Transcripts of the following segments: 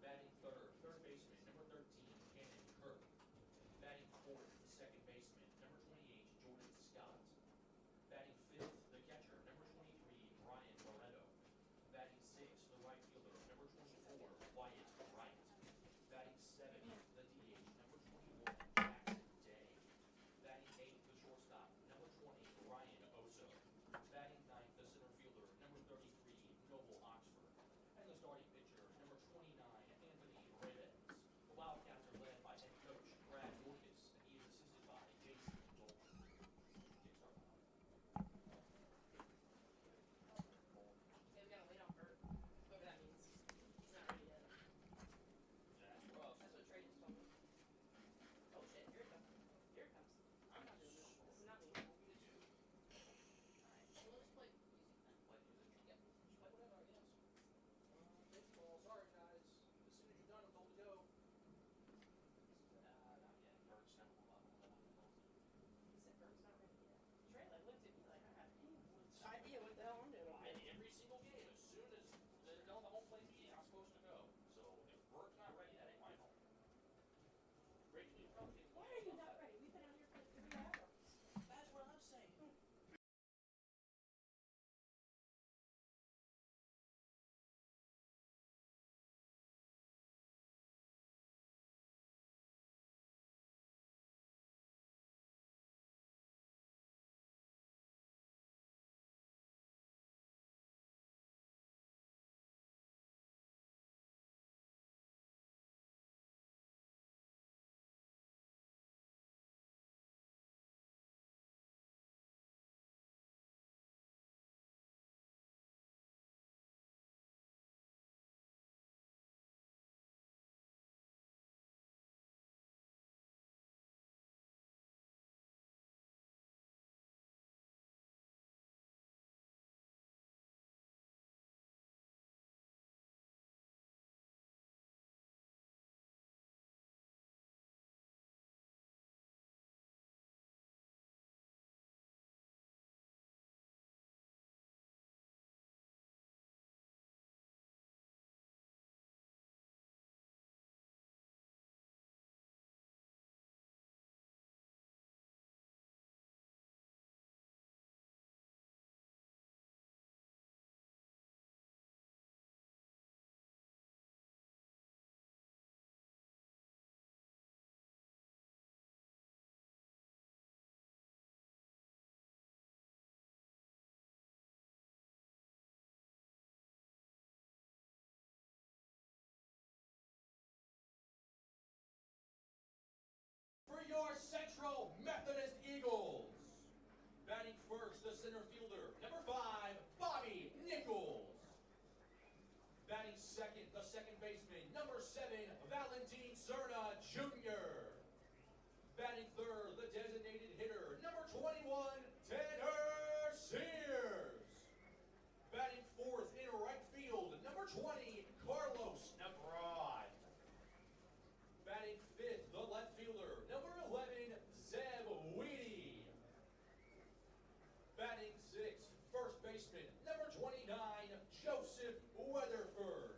Batting third, third baseman, number 13, Cannon Kirk. Batting fourth, the second baseman, number 28, Jordan Scott. Batting fifth, the catcher, number 23, Brian Barreto. Batting sixth, the right fielder, number 24, Wyatt Wright. Batting seventh, the DH, number 21, Jackson Day. Batting eighth, the shortstop, number 20, Ryan Oso. Batting ninth, the center fielder, number 33, Noble Oxford. And the starting pitcher, number 29, Anthony Reyes. The Wildcats are led by head coach Brad Dorcas, and he is assisted by Jason Dolman. Okay, we gotta wait on Bert. Whatever that means. He's not ready yet. That's rough. That's what Trey just told me. Oh shit, here it comes. Here it comes. I'm not doing this. This is not me. Alright, so we'll just play music then. Play music? Yep. Just play whatever, I guess. Baseball, sorry guys. As soon as you're done, I'm told to go. Not yet. Bert's not He said Bert's not ready yet. Trey like looked at me like I have any idea what the hell I'm doing. And every single game, as soon as they're done the home plate meeting, I'm supposed to go. So if Bert's not ready, that ain't my fault. Rachel, you probably can. Why are you not ready? We've been out here for 3 hours. That's what I'm saying. For your Central Methodist Eagles. Batting first, the center fielder, number 5, Bobby Nichols. Batting second, the second baseman, number 7, Valentin Cerna Jr. Batting third, the designated hitter, number 21, Tanner Sears. Batting fourth in right field, number 20, Carlos Nabrod. Batting fifth, the left fielder, number 11, Zeb Weedy. Batting sixth, first baseman, number 29, Joseph Weatherford.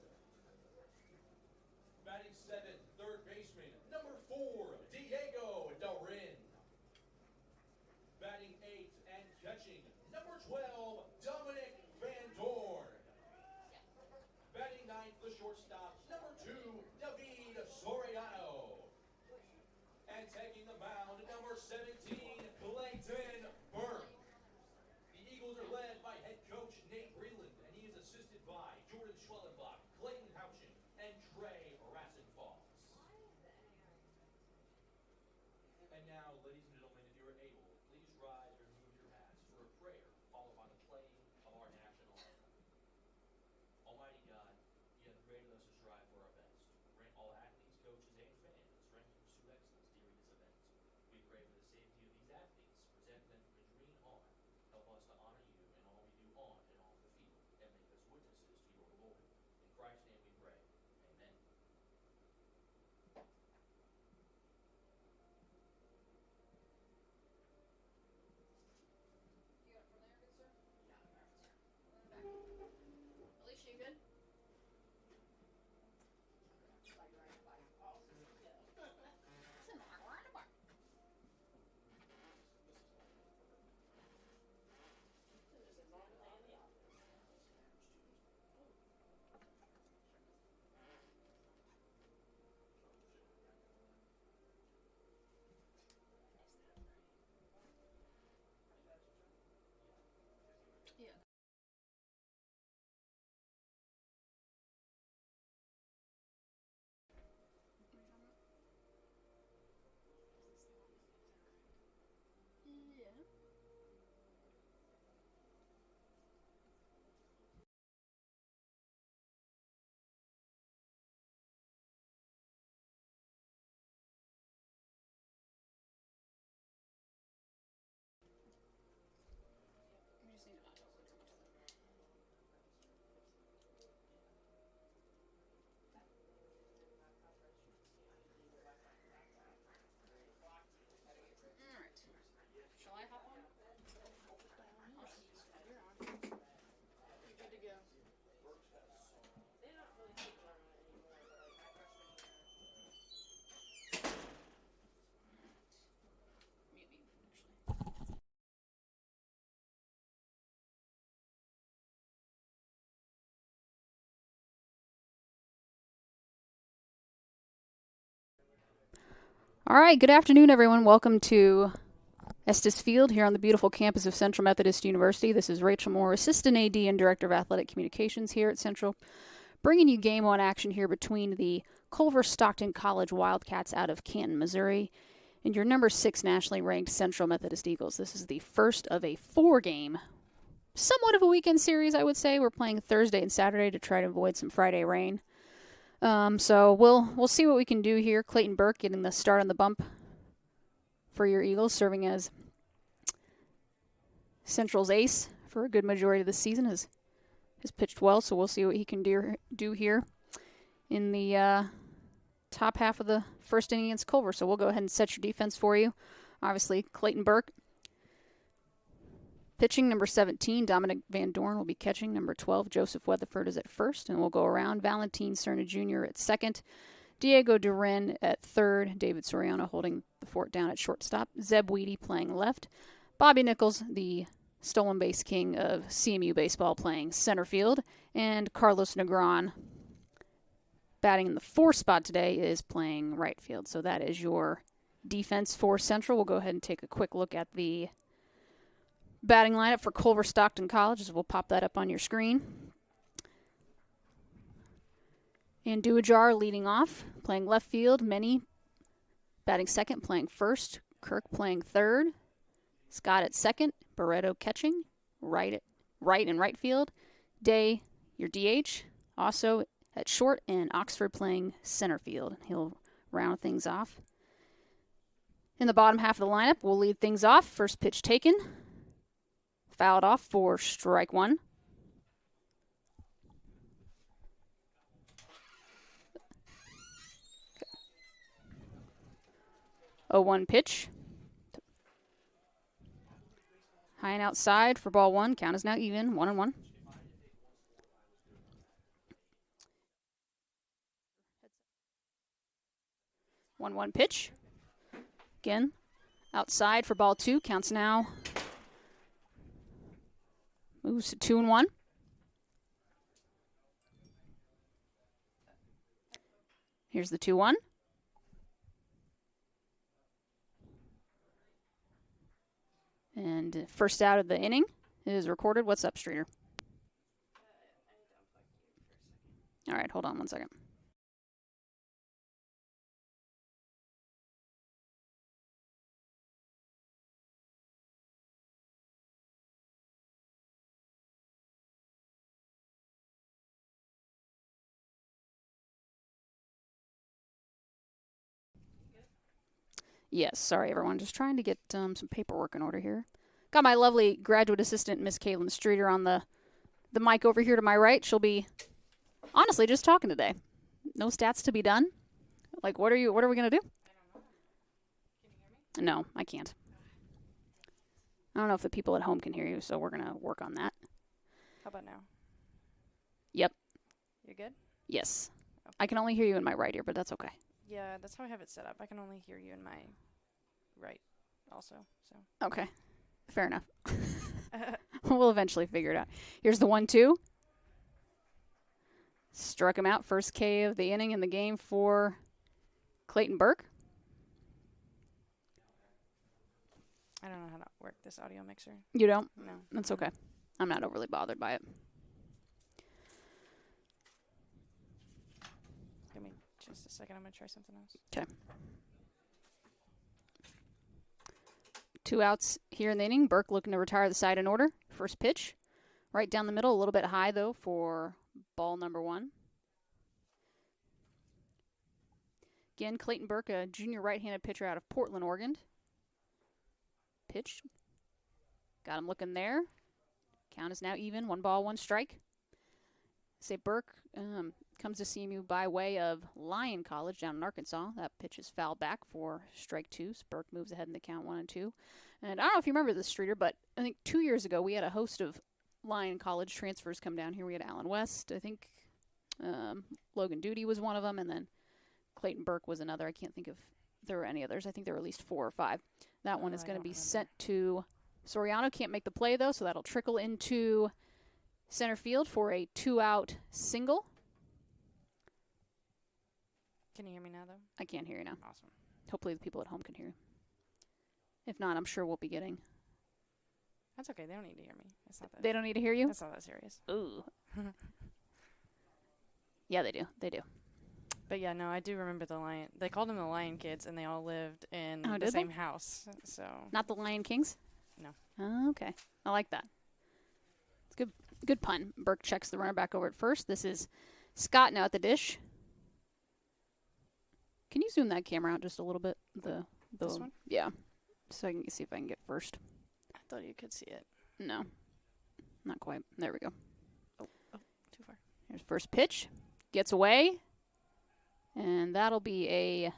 Batting seventh, third baseman, number 4, Diego Darin. Batting eighth and catching, number 12, Dominic Van Dorn. Batting ninth, the shortstop, number 2, David Soriano. And taking the mound, number 17, Clayton Burke. The Eagles are led by head coach Nate Breland, and he is assisted by Jordan Schwellenbach, Clayton Houchin, and Trey Rassenfoss. And now, ladies and gentlemen, if you are able, please rise or remove your hats for a prayer, followed by the playing of our national anthem. Almighty God, you have created us to strive for our best. Grant all athletes, coaches, and fans strength to pursue excellence during this event. We pray for the safety of these athletes, protect them from injury and harm. Help us to honor you in all we do on and off the field, and make us witnesses to your glory. In Christ's name we pray. Amen. All right, good afternoon, everyone. Welcome to Estes Field here on the beautiful campus of Central Methodist University. This is Rachel Moore, Assistant AD and Director of Athletic Communications here at Central, bringing you game one action here between the Culver-Stockton College Wildcats out of Canton, Missouri, and your number 6 nationally ranked Central Methodist Eagles. This is the first of a 4-game, somewhat of a weekend series, I would say. We're playing Thursday and Saturday to try to avoid some Friday rain. So we'll see what we can do here. Clayton Burke getting the start on the bump for your Eagles, serving as Central's ace for a good majority of the season. Has pitched well, so we'll see what he can do here in the top half of the first inning against Culver. So we'll go ahead and set your defense for you. Obviously, Clayton Burke pitching, number 17, Dominic Van Dorn will be catching. Number 12, Joseph Weatherford is at first, and we'll go around. Valentin Cerna Jr. at second. Diego Durin at third. David Soriano holding the fort down at shortstop. Zeb Weedy playing left. Bobby Nichols, the stolen base king of CMU baseball, playing center field. And Carlos Negron, batting in the 4 spot today, is playing right field. So that is your defense for Central. We'll go ahead and take a quick look at the batting lineup for Culver-Stockton College, as we'll pop that up on your screen. And Duajar leading off, playing left field. Many batting second, playing first. Kirk playing third. Scott at second. Barreto catching. Right and right field. Day, your DH, also at short. And Oxford playing center field. He'll round things off. In the bottom half of the lineup, we'll lead things off. First pitch taken. Fouled off for strike one. Okay. 0-1 pitch. High and outside for ball one. Count is now even. 1-1. One pitch. Again, outside for ball two. Counts now. Moves to 2-1. Here's the 2-1. And first out of the inning is recorded. What's up, Streeter? All right, hold on one second. Yes, sorry everyone, just trying to get some paperwork in order here. Got my lovely graduate assistant, Miss Caitlin Streeter, on the mic over here to my right. She'll be honestly just talking today. No stats to be done. Like, what are we gonna do? I don't know. Can you hear me? No, I can't. I don't know if the people at home can hear you, so we're gonna work on that. How about now? Yep. You're good? Yes. Okay. I can only hear you in my right ear, but that's okay. Yeah, that's how I have it set up. I can only hear you in my right also, so. Okay. Fair enough. We'll eventually figure it out. Here's the 1-2. Struck him out. First K of the inning in the game for Clayton Burke. I don't know how to work this audio mixer. You don't? No. That's okay. I'm not overly bothered by it. Give me just a second. I'm going to try something else. Okay. 2 outs here in the inning. Burke looking to retire the side in order. First pitch. Right down the middle. A little bit high, though, for ball number 1. Again, Clayton Burke, a junior right-handed pitcher out of Portland, Oregon. Pitch. Got him looking there. Count is now even. 1 ball, 1 strike. Say Burke comes to CMU by way of Lyon College down in Arkansas. That pitch is fouled back for strike 2. So Burke moves ahead in the count 1-2. And I don't know if you remember this, Streeter, but I think 2 years ago we had a host of Lyon College transfers come down here. We had Alan West, I think Logan Duty was one of them, and then Clayton Burke was another. I can't think if there were any others. I think there were at least 4 or 5. That one is going to be sent to Soriano. Can't make the play, though, so that'll trickle into center field for a 2-out single. Can you hear me now, though? I can't hear you now. Awesome. Hopefully the people at home can hear you. If not, I'm sure we'll be getting. That's okay. They don't need to hear me. It's not that. They don't need to hear you? That's not that serious. Ooh. Yeah, they do. They do. But yeah, no, I do remember the Lion. They called them the Lion Kids, and they all lived in Oh, the did same they? house. So Not the Lion Kings? No. Oh, okay. I like that. It's good. Good pun. Burke checks the runner back over at first. This is Scott now at the dish. Can you zoom that camera out just a little bit? This one? Yeah. So I can see if I can get first. I thought you could see it. No. Not quite. There we go. Oh, too far. Here's first pitch. Gets away. And that'll be a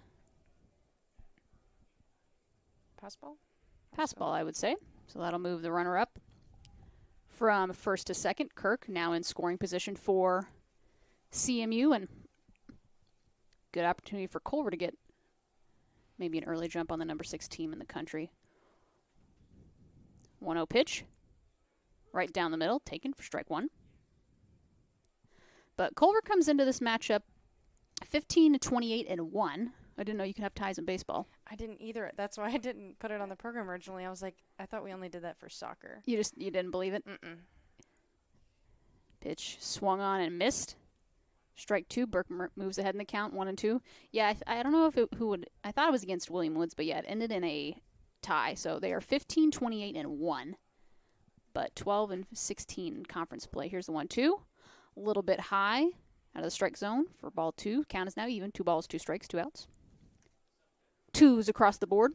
Pass ball? pass ball, I would say. So that'll move the runner up from first to second. Kirk now in scoring position for CMU, and good opportunity for Culver to get maybe an early jump on the number 6 team in the country. 1-0 pitch. Right down the middle, taken for strike one. But Culver comes into this matchup 15-28-1. I didn't know you could have ties in baseball. I didn't either. That's why I didn't put it on the program originally. I was like, I thought we only did that for soccer. You didn't believe it? Mm-mm. Pitch swung on and missed. Strike two. Burke moves ahead in the count, 1-2. Yeah, I don't know if I thought it was against William Woods, but yeah, it ended in a tie. So they are 15-28-1, but 12-16 in conference play. Here's the 1-2. A little bit high out of the strike zone for ball two. Count is now even. 2 balls, 2 strikes, 2 outs. Twos across the board.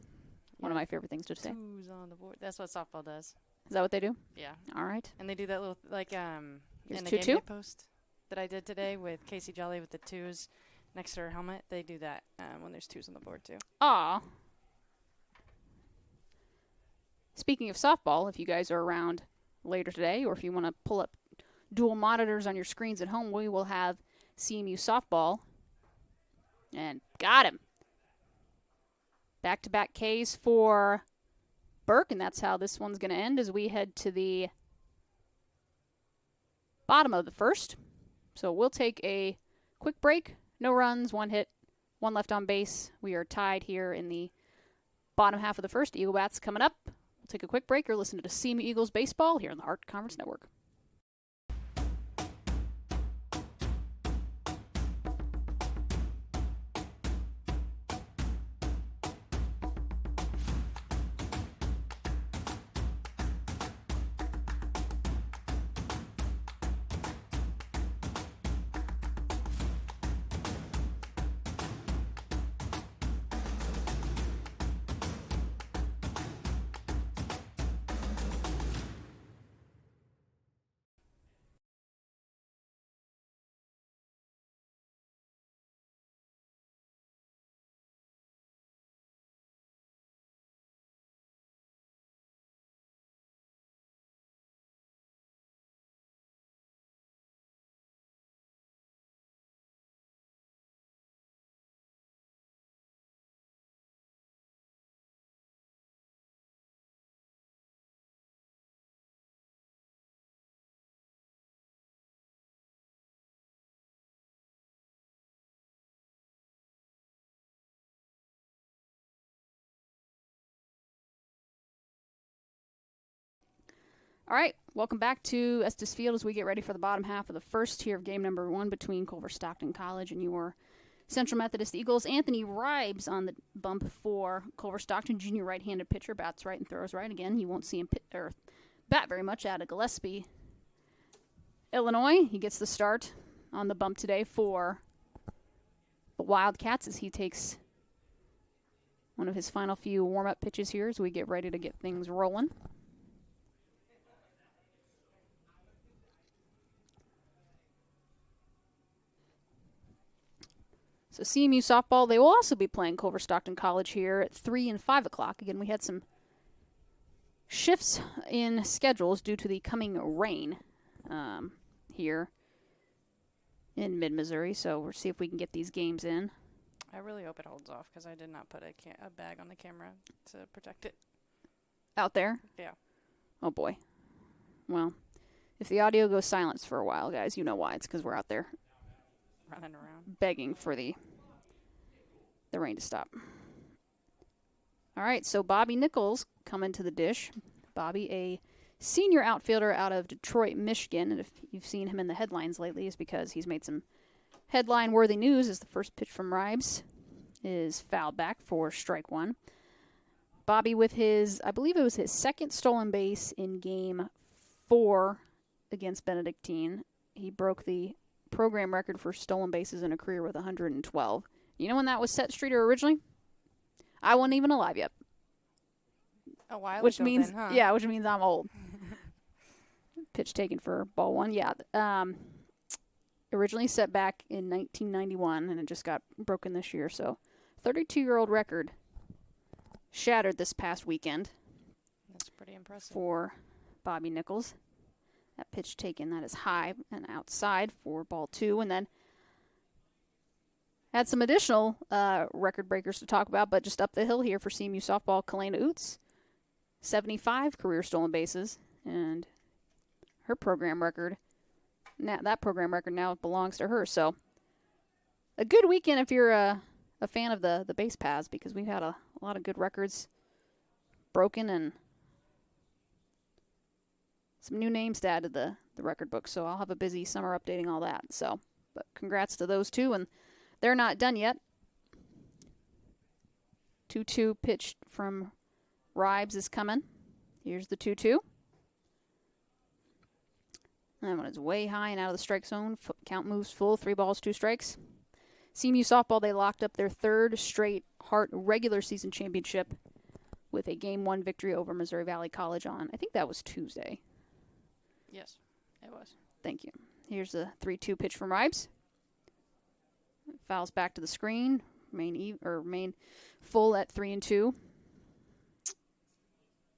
One of my favorite things to say. Twos on the board. That's what softball does. Is that what they do? Yeah. All right. And they do that little, like, Here's in the 2-2. game day post that I did today with Casey Jolly with the twos next to her helmet. They do that when there's twos on the board, too. Aw. Speaking of softball, if you guys are around later today, or if you want to pull up dual monitors on your screens at home, we will have CMU softball. And got him. Back-to-back Ks for Burke, and that's how this one's going to end as we head to the bottom of the first. So we'll take a quick break. No runs, 1 hit, 1 left on base. We are tied here in the bottom half of the first. Eagle Bats coming up. We'll take a quick break or listen to CMU Eagles baseball here on the Heart Conference Network. All right, welcome back to Estes Field as we get ready for the bottom half of the first here of game number 1 between Culver-Stockton College and your Central Methodist Eagles. Anthony Ribes on the bump for Culver-Stockton, junior right-handed pitcher, bats right and throws right. Again, you won't see him bat very much out of Gillespie, Illinois. He gets the start on the bump today for the Wildcats as he takes one of his final few warm-up pitches here as we get ready to get things rolling. So CMU softball, they will also be playing Culver-Stockton College here at 3 and 5 o'clock. Again, we had some shifts in schedules due to the coming rain here in mid-Missouri. So we'll see if we can get these games in. I really hope it holds off because I did not put a bag on the camera to protect it. Out there? Yeah. Oh, boy. Well, if the audio goes silent for a while, guys, you know why. It's because we're out there Running around. begging for the rain to stop. All right, so Bobby Nichols coming to the dish. Bobby, a senior outfielder out of Detroit, Michigan. And if you've seen him in the headlines lately, it's because he's made some headline-worthy news as the first pitch from Ribes is fouled back for strike one. Bobby with his, I believe it was his second stolen base in game 4 against Benedictine. He broke the program record for stolen bases in a career with 112. You know when that was set, Streeter, originally? I wasn't even alive yet. A while which ago means, then, huh? yeah, which means I'm old. Pitch taken for ball 1, yeah. Originally set back in 1991, and it just got broken this year. So, 32-year-old record shattered this past weekend. That's pretty impressive. For Bobby Nichols. That pitch taken, that is high and outside for ball 2. And then had some additional record breakers to talk about, but just up the hill here for CMU softball, Kalena Oots, 75 career stolen bases, and her program record, that program record now belongs to her. So a good weekend if you're a fan of the base paths, because we've had a lot of good records broken and some new names to add to the record book. So I'll have a busy summer updating all that. So, but congrats to those two, and they're not done yet. 2-2 pitch from Ribes is coming. Here's the 2-2. That one is way high and out of the strike zone. Count moves full. 3 balls, 2 strikes. CMU softball, they locked up their 3rd straight Hart regular season championship with a Game 1 victory over Missouri Valley College on, I think that was Tuesday. Yes, it was. Thank you. Here's the 3-2 pitch from Ribes. Fouls back to the screen. Remain full at 3-2.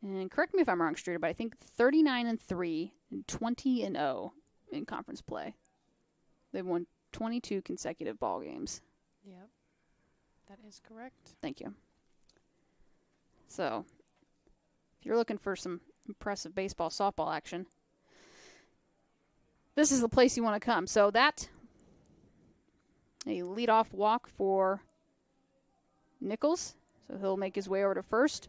And correct me if I'm wrong, Streeter, but I think 39-3 and 20-0 in conference play. They've won 22 consecutive ball games. Yep, that is correct. Thank you. So, if you're looking for some impressive baseball, softball action, this is the place you want to come. So that, a leadoff walk for Nichols. So he'll make his way over to first.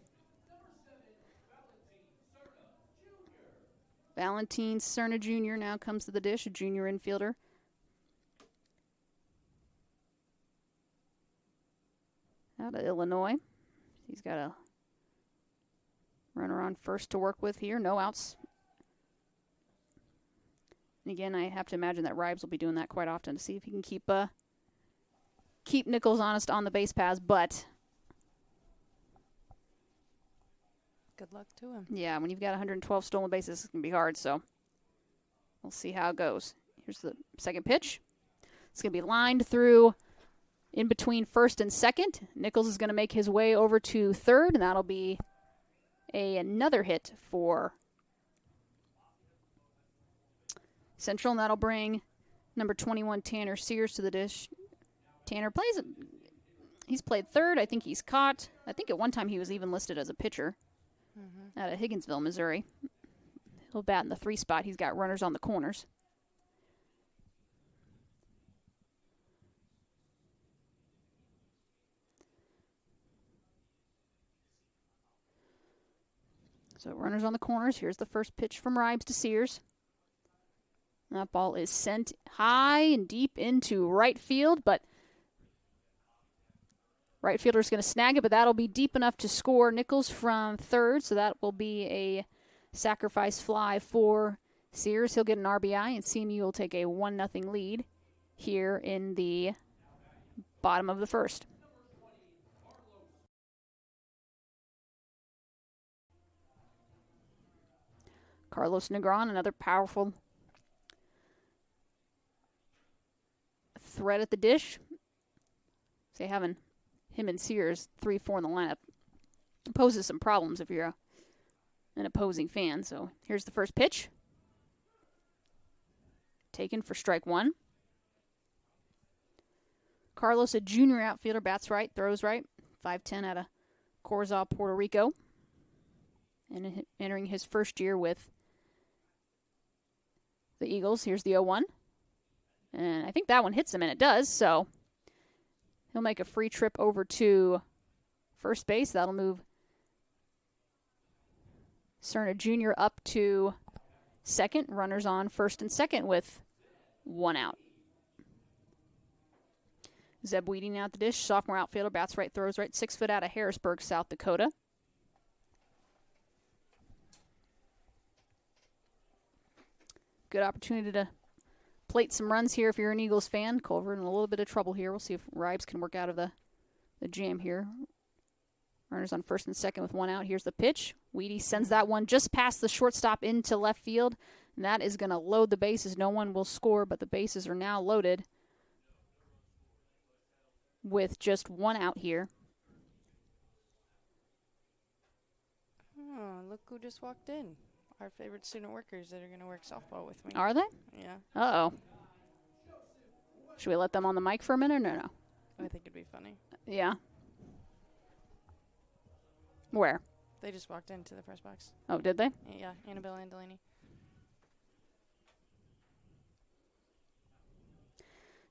Valentin Cerna Jr. now comes to the dish, a junior infielder. Out of Illinois. He's got a runner on first to work with here. No outs. And again, I have to imagine that Ribes will be doing that quite often to see if he can keep Nichols honest on the base paths, but good luck to him. Yeah, when you've got 112 stolen bases, it's going to be hard, so we'll see how it goes. Here's the second pitch. It's going to be lined through in between first and second. Nichols is going to make his way over to third, and that'll be another hit for Central, and that'll bring number 21, Tanner Sears, to the dish. Tanner he's played third. I think he's caught. I think at one time he was even listed as a pitcher out of Higginsville, Missouri. He'll bat in the 3 spot. He's got runners on the corners. So runners on the corners. Here's the first pitch from Ribes to Sears. That ball is sent high and deep into right field, but right fielder's going to snag it, but that'll be deep enough to score Nichols from third, so that will be a sacrifice fly for Sears. He'll get an RBI, and CMU will take a 1-0 lead here in the bottom of the first. Carlos Negron, another powerful threat at the dish. So having him and Sears 3-4 in the lineup poses some problems if you're an opposing fan. So here's the first pitch. Taken for strike 1. Carlos, a junior outfielder, bats right, throws right. 5'10" out of Corozal, Puerto Rico. And entering his first year with the Eagles. Here's the 0-1. And I think that one hits him, and it does. So he'll make a free trip over to first base. That'll move Cerna Jr. up to second. Runners on first and second with 1 out. Zeb Weeding out the dish. Sophomore outfielder, bats right, throws right. 6 foot out of Harrisburg, South Dakota. Good opportunity to plate some runs here if you're an Eagles fan. Culver in a little bit of trouble here. We'll see if Ribes can work out of the jam here. Runners on first and second with 1 out. Here's the pitch. Weedy sends that one just past the shortstop into left field. And that is going to load the bases. No one will score, but the bases are now loaded with just 1 out here. Oh, look who just walked in. Our favorite student workers that are going to work softball with me. Are they? Yeah. Uh-oh. Should we let them on the mic for a minute or no? I think it'd be funny. Yeah. Where? They just walked into the press box. Oh, did they? Yeah, Annabelle and Delaney.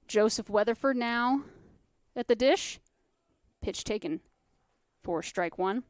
Joseph Weatherford now at the dish. Pitch taken for strike 1.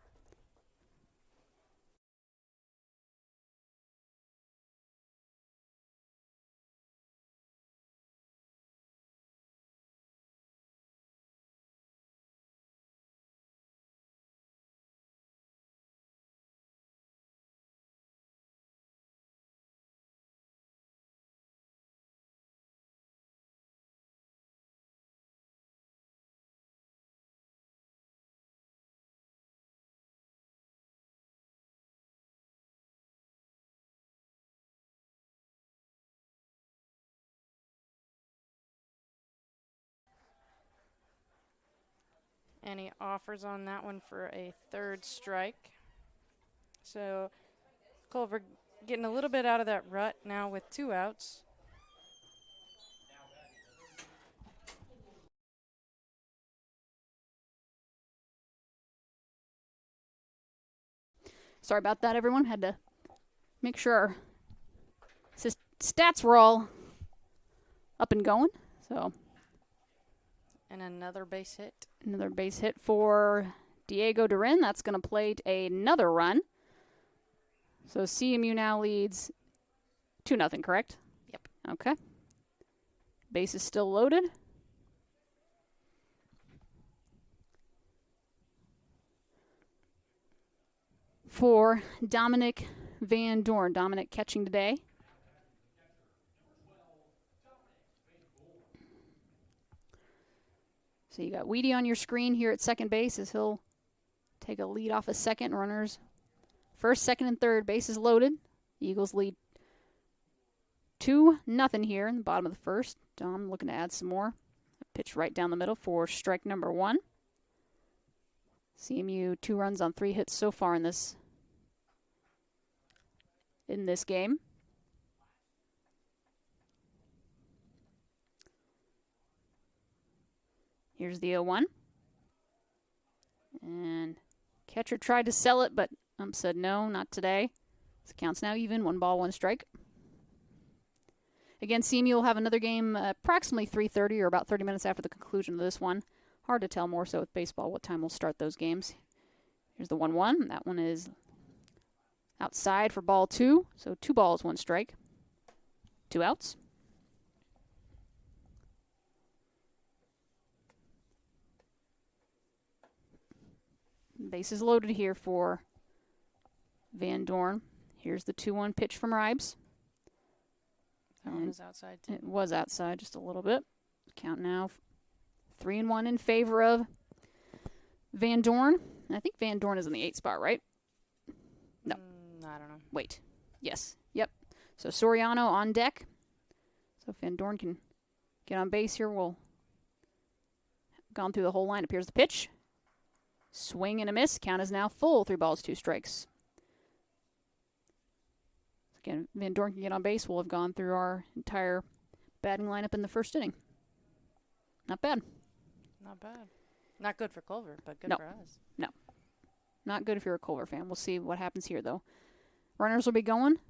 And he offers on that one for a 3rd strike. So Culver getting a little bit out of that rut now with 2 outs. Sorry about that, everyone. Had to make sure our stats were all up and going. So And another base hit. another base hit for Diego Durin. That's going to plate another run. So CMU now leads 2-0, correct? Yep. Okay. Base is still loaded. For Dominic Van Dorn. Dominic catching today. So you got Weedy on your screen here at second base as he'll take a lead off a second. Runners first, second, and third. Bases loaded. Eagles lead 2-0 here in the bottom of the first. Dom looking to add some more. Pitch right down the middle for strike number 1. CMU 2 runs on 3 hits so far in this game. Here's the 0-1. And catcher tried to sell it, but said no, not today. So count's now even, 1 ball, 1 strike. Again, CMU will have another game approximately 3:30 or about 30 minutes after the conclusion of this one. Hard to tell more so with baseball what time we'll start those games. Here's the 1-1. That one is outside for ball 2. So 2 balls, 1 strike. 2 outs. Bases loaded here for Van Dorn. Here's the 2-1 pitch from Ribes. That one was outside, too. It was outside just a little bit. Count now 3-1 in favor of Van Dorn. I think Van Dorn is in the 8 spot, right? No. I don't know. Wait. Yes. Yep. So Soriano on deck. So if Van Dorn can get on base here, we'll gone through the whole lineup. Here's the pitch. Swing and a miss. Count is now full. 3 balls, 2 strikes. Again, Van Dorn can get on base. We'll have gone through our entire batting lineup in the first inning. Not bad. Not bad. Not good for Culver, but good No. for us. No. Not good if you're a Culver fan. We'll see what happens here, though. Runners will be going.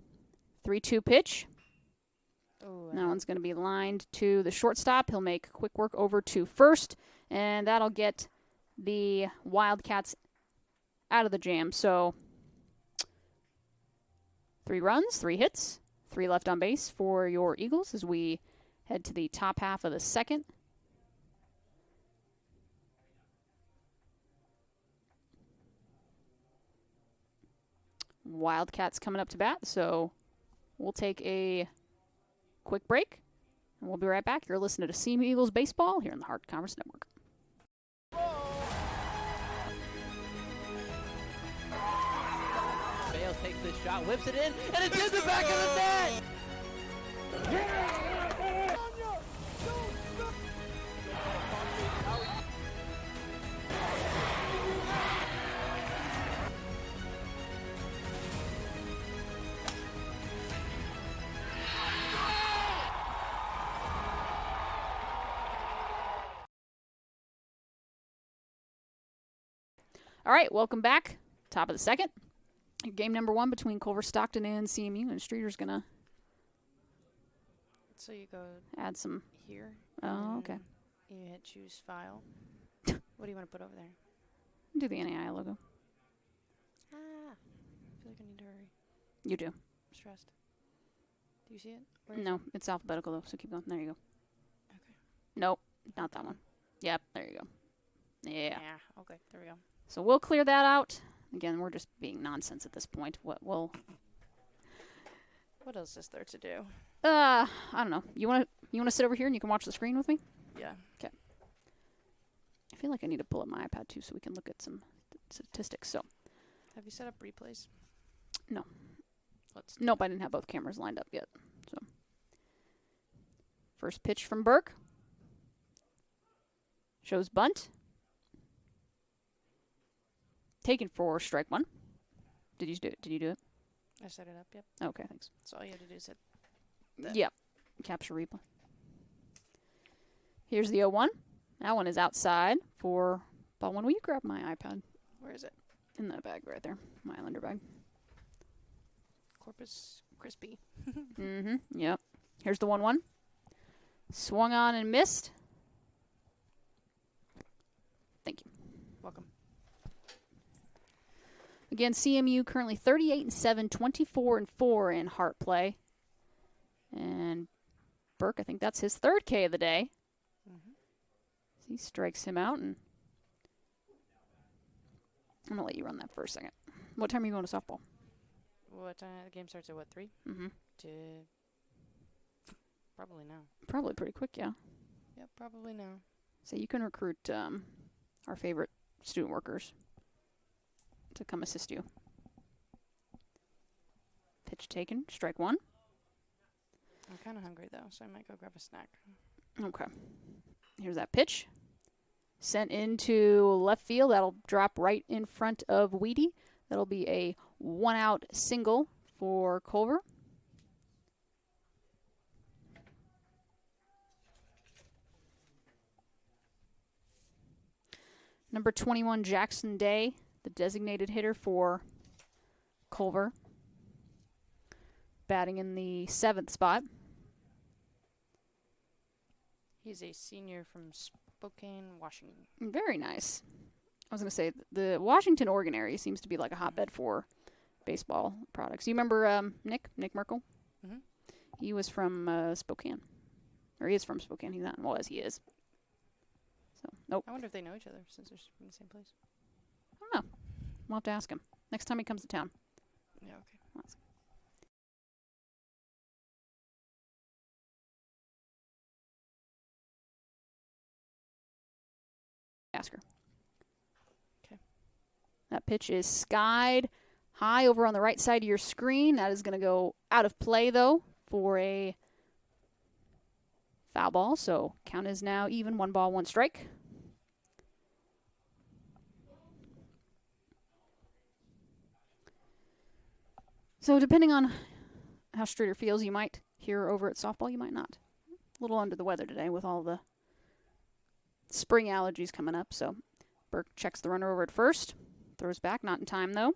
3-2 pitch. Ooh, That one's going to be lined to the shortstop. He'll make quick work over to first, and that'll get the Wildcats out of the jam. So 3 runs, 3 hits, 3 left on base for your Eagles as we head to the top half of the second. Wildcats coming up to bat, so we'll take a quick break, and we'll be right back. You're listening to CMU Eagles Baseball here on the Hart Conference Network. Bales takes this shot, whips it in, and it's in the back of the net! All right, welcome back. Top of the second. Game number 1 between Culver-Stockton and CMU, and Streeter's going to So you go add some. here. Oh, and okay. You hit choose file. What do you want to put over there? Do the NAI logo. I feel like I need to hurry. You do. I'm stressed. Do you see it? Where is No, it's alphabetical, though, so keep going. There you go. Okay. Nope, not that one. Yep, there you go. Yeah. Okay, there we go. So we'll clear that out. Again, we're just being nonsense at this point. What else is there to do? I don't know. You want to sit over here and you can watch the screen with me? Yeah. Okay. I feel like I need to pull up my iPad too so we can look at some statistics. So, Have you set up replays? No. Let's. Nope, I didn't have both cameras lined up yet. So, first pitch from Burke. Shows bunt. Taken for strike 1. Did you do it? I set it up. Yep. Okay, thanks. So all you had to do is hit. that. Yep. Capture replay. Here's the 0-1. That one is outside for ball 1. Will you grab my iPad? Where is it? In the bag right there. My Islander bag. Corpus Crispy. Mm-hmm. Yep. Here's the 1-1. Swung on and missed. Thank you. Welcome. Again, CMU currently 38-7, 24-4 in Hart play. And Burke, I think that's his 3rd K of the day. Mm-hmm. He strikes him out, and I'm going to let you run that for a second. What time are you going to softball? What time? The game starts at what, 3? Mm-hmm. To probably now. Probably pretty quick, yeah. Yep, probably now. So you can recruit our favorite student workers to come assist you. Pitch taken, strike 1. I'm kind of hungry though, so I might go grab a snack. Okay. Here's that pitch. Sent into left field. That'll drop right in front of Weedy. That'll be a 1-out single for Culver. Number 21, Jackson Day, the designated hitter for Culver, batting in the 7th spot. He's a senior from Spokane, Washington. Very nice. I was going to say, the Washington, Oregon area seems to be like a hotbed for baseball products. You remember Nick Merkel? Mm-hmm. He was from Spokane. Or he is from Spokane. He's not, well, as he is. So, nope. I wonder if they know each other since they're from the same place. I don't know. We'll have to ask him next time he comes to town. Yeah, okay. We'll ask him. Ask her. Okay. That pitch is skied high over on the right side of your screen. That is going to go out of play, though, for a foul ball. So count is now even. 1 ball, 1 strike. So depending on how Streeter feels, you might hear over at softball, you might not. A little under the weather today with all the spring allergies coming up. So Burke checks the runner over at first. Throws back, not in time though.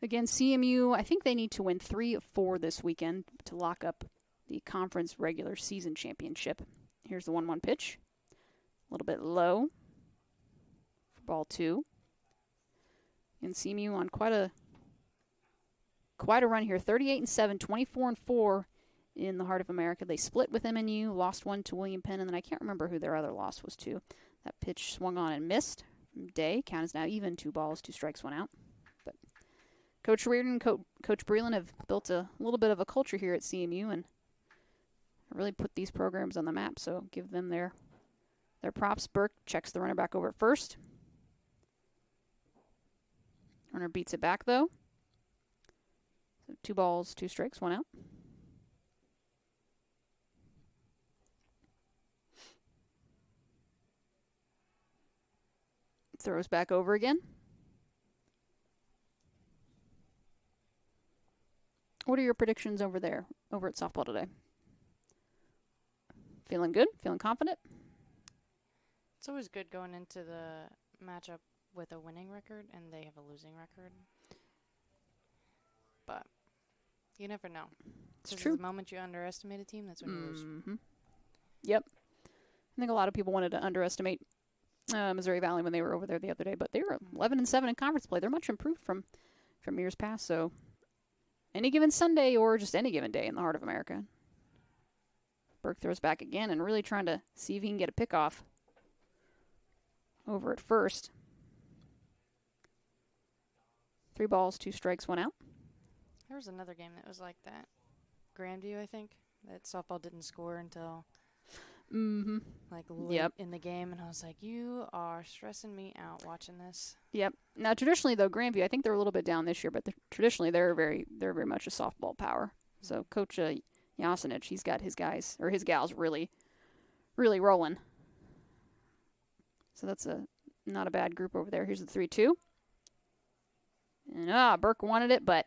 Again, CMU, I think they need to win 3 of 4 this weekend to lock up the conference regular season championship. Here's the 1-1 pitch. A little bit low for ball 2. And CMU on quite a run here. 38-7, 24-4 in the Heart of America. They split with MNU, lost one to William Penn, and then I can't remember who their other loss was to. That pitch swung on and missed from Day. Count is now even, 2 balls, 2 strikes, 1 out. But Coach Reardon, Coach Breland have built a little bit of a culture here at CMU and really put these programs on the map, so give them their props. Burke checks the runner back over at first. Runner beats it back, though. So 2 balls, 2 strikes, 1 out. Throws back over again. What are your predictions over there, over at softball today? Feeling good? Feeling confident? It's always good going into the matchup with a winning record, and they have a losing record. But you never know. It's 'Cause true. The moment you underestimate a team, that's when you lose. Mm-hmm. Yep. I think a lot of people wanted to underestimate Missouri Valley when they were over there the other day, but they were 11-7 in conference play. They're much improved from years past. So any given Sunday or just any given day in the Heart of America. Burke throws back again and really trying to see if he can get a pickoff over at first. 3 balls, 2 strikes, 1 out. There was another game that was like that. Grandview, I think, that softball didn't score until Mm-hmm. like late in the game, and I was like, you are stressing me out watching this. Yep. Now, traditionally, though, Grandview, I think they're a little bit down this year, but traditionally they're very much a softball power. So Coach Yasinich, he's got his guys, or his gals, really rolling. So that's not a bad group over there. Here's the 3-2. And Burke wanted it, but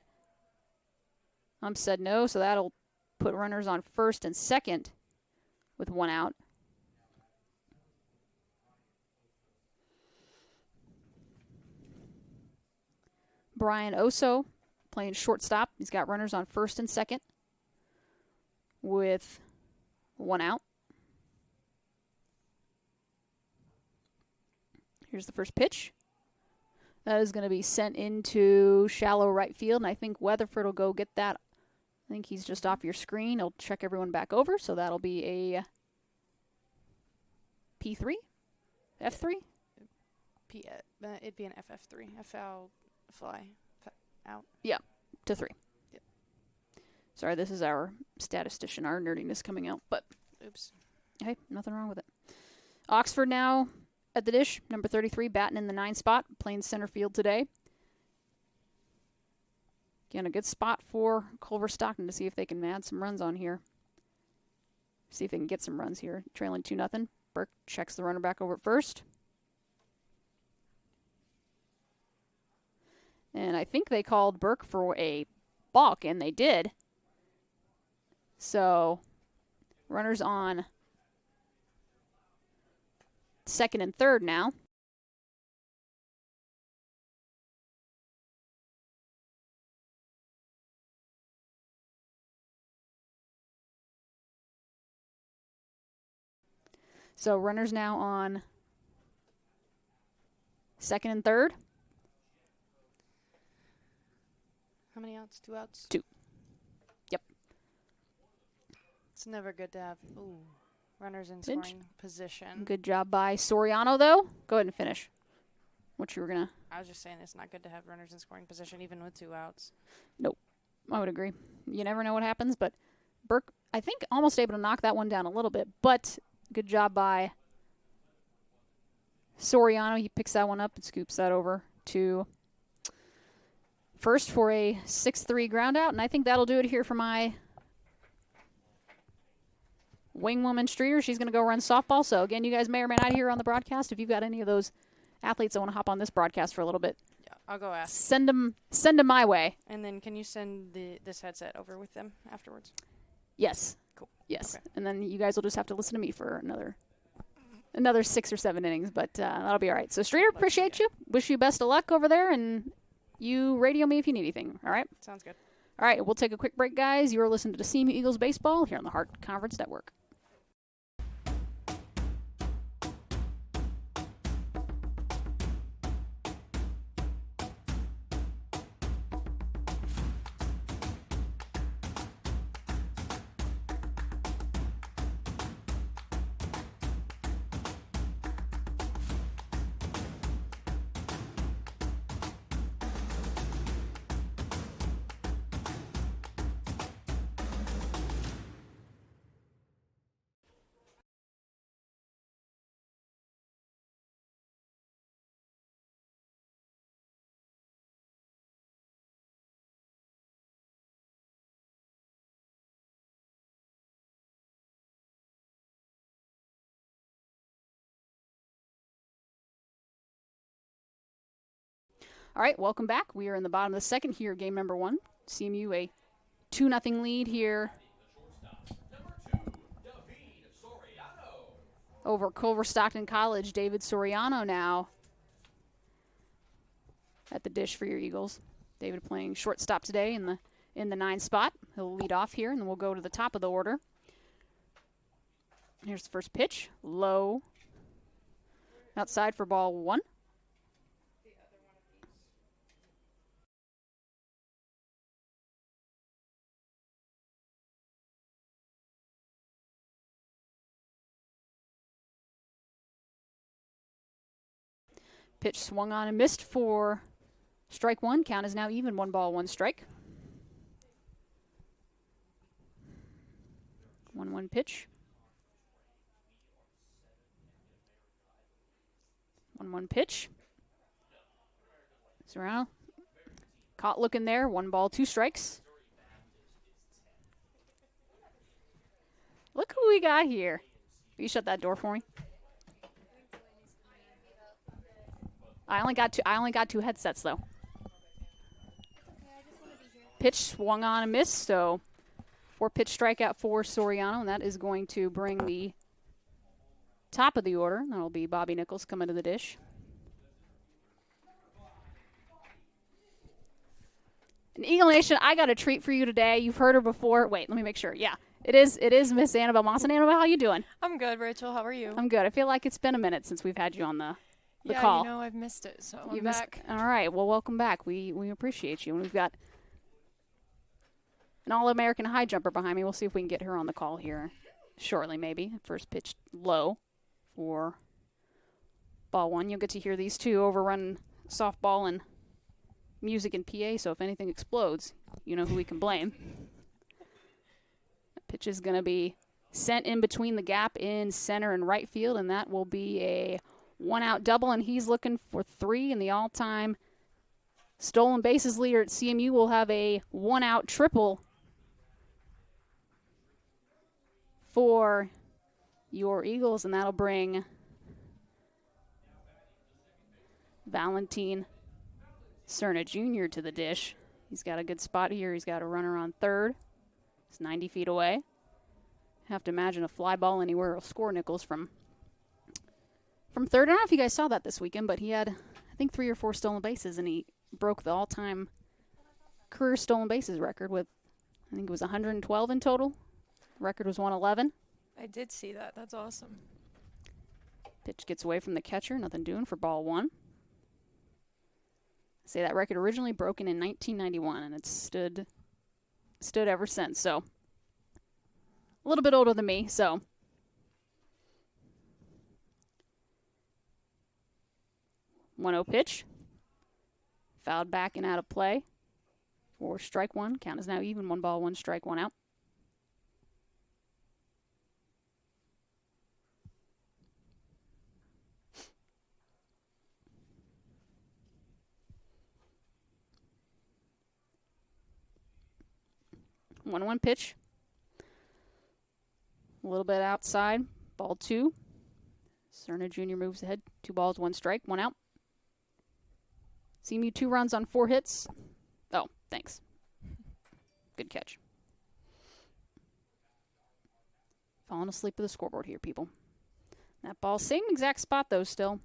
said no, so that'll put runners on first and second with 1 out. Brian Oso playing shortstop. He's got runners on first and second with 1 out. Here's the first pitch. That is going to be sent into shallow right field, and I think Weatherford will go get that. I think he's just off your screen. He'll check everyone back over, so that'll be a P3? F3? It'd be an FF3. A foul fly. Out. Yeah, to 3. Yep. Sorry, this is our statistician, our nerdiness coming out, but Oops. hey, nothing wrong with it. Oxford now at the dish, number 33, batting in the 9 spot, playing center field today. Again, a good spot for Culver-Stockton to see if they can add some runs on here. See if they can get some runs here. Trailing 2-0. Burke checks the runner back over at first. And I think they called Burke for a balk, and they did. So, runners on second and third now. So runners now on second and third. How many outs? 2 outs? 2. Yep. It's never good to have runners in Pinch. scoring position. Good job by Soriano, though. Go ahead and finish. What you were going to... I was just saying it's not good to have runners in scoring position even with 2 outs. Nope. I would agree. You never know what happens, but Burke, I think, almost able to knock that one down a little bit, but good job by Soriano. He picks that one up and scoops that over to first for a 6-3 ground out, and I think that'll do it here for my wingwoman Streeter. She's going to go run softball. So, again, you guys may or may not hear on the broadcast. If you've got any of those athletes that want to hop on this broadcast for a little bit, Yeah, I'll go ask. send them my way. And then can you send this headset over with them afterwards? Yes. Cool. Yes. Okay. And then you guys will just have to listen to me for another 6 or 7 innings, but that'll be all right. So, Streeter, appreciate you. Wish you best of luck over there, and you radio me if you need anything. All right? Sounds good. All right, we'll take a quick break, guys. You're listening to CMU Eagles Baseball here on the Heart Conference Network. All right, welcome back. We are in the bottom of the second here, game number 1. CMU a 2-0 lead here over Culver-Stockton College. David Soriano now at the dish for your Eagles. David playing shortstop today in the 9 spot. He'll lead off here, and then we'll go to the top of the order. Here's the first pitch. Low. Outside for ball 1. Pitch swung on and missed for strike 1. Count is now even. 1 ball, 1 strike. 1-1 pitch. 1-1 pitch. Serrano caught looking there. 1 ball, 2 strikes. Look who we got here. Will you shut that door for me? I only got 2 headsets though. Pitch swung on and missed, so 4-pitch strikeout for Soriano, and that is going to bring the top of the order. That'll be Bobby Nichols coming to the dish. And Eagle Nation, I got a treat for you today. You've heard her before. Wait, let me make sure. Yeah, it is Miss Annabelle Monson. Annabelle, how you doing? I'm good, Rachel. How are you? I'm good. I feel like it's been a minute since we've had you on the yeah, call. you know, I've missed it, so You I'm missed- back. All right. Well, welcome back. We appreciate you. And we've got an All-American high jumper behind me. We'll see if we can get her on the call here shortly, maybe. First pitch low for ball 1. You'll get to hear these two overrun softball and music and PA, so if anything explodes, you know who we can blame. Pitch is going to be sent in between the gap in center and right field, and that will be a 1-out double, and he's looking for 3, and the all-time stolen bases leader at CMU will have a 1-out triple for your Eagles, and that'll bring Valentin Cerna Jr. to the dish. He's got a good spot here. He's got a runner on third. It's 90 feet away. Have to imagine a fly ball anywhere will score Nichols from third. I don't know if you guys saw that this weekend, but he had, I think, 3 or 4 stolen bases, and he broke the all-time career stolen bases record with, I think it was 112 in total. The record was 111. I did see that. That's awesome. Pitch gets away from the catcher. Nothing doing for ball 1. Say that record originally broken in 1991, and it's stood ever since. So a little bit older than me. So 1-0 pitch, fouled back and out of play for strike 1. Count is now even. 1 ball, 1 strike, 1 out. One pitch. A little bit outside. Ball 2. Cerna Jr. moves ahead. 2 balls, 1 strike, 1 out. CMU 2 runs on 4 hits. Oh, thanks. Good catch. Falling asleep with the scoreboard here, people. That ball, same exact spot, though, still.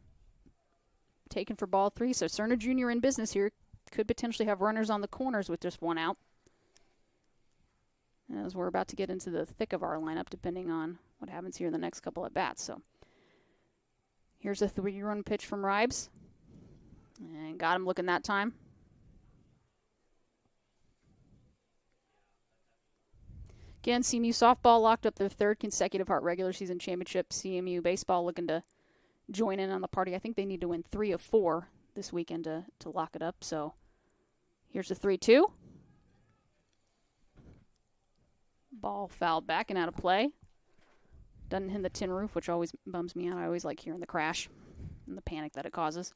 Taken for ball 3. So Cerna Jr. in business here. Could potentially have runners on the corners with just 1 out. As we're about to get into the thick of our lineup, depending on what happens here in the next couple at bats. So here's a 3-run pitch from Ribes. And got him looking that time. Again, CMU softball locked up their 3rd consecutive Hart regular season championship. CMU baseball looking to join in on the party. I think they need to win 3 of 4 this weekend to lock it up. So here's the 3-2. Ball fouled back and out of play. Doesn't hit the tin roof, which always bums me out. I always like hearing the crash and the panic that it causes.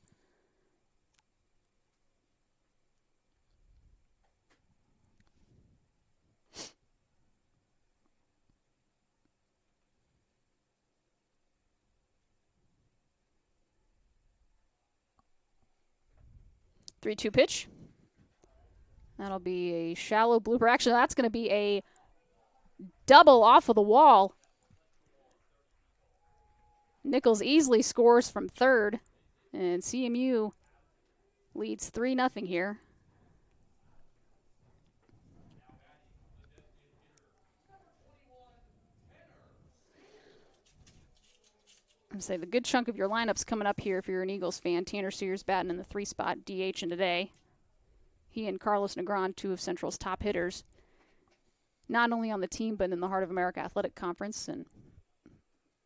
3-2 pitch. That'll be a shallow blooper. Actually, that's going to be a double off of the wall. Nichols easily scores from third, and CMU leads 3-0 here. I'm say the good chunk of your lineup's coming up here if you're an Eagles fan. Tanner Sears batting in the 3 spot, DH in today. He and Carlos Negron, 2 of Central's top hitters, not only on the team but in the Heart of America Athletic Conference, and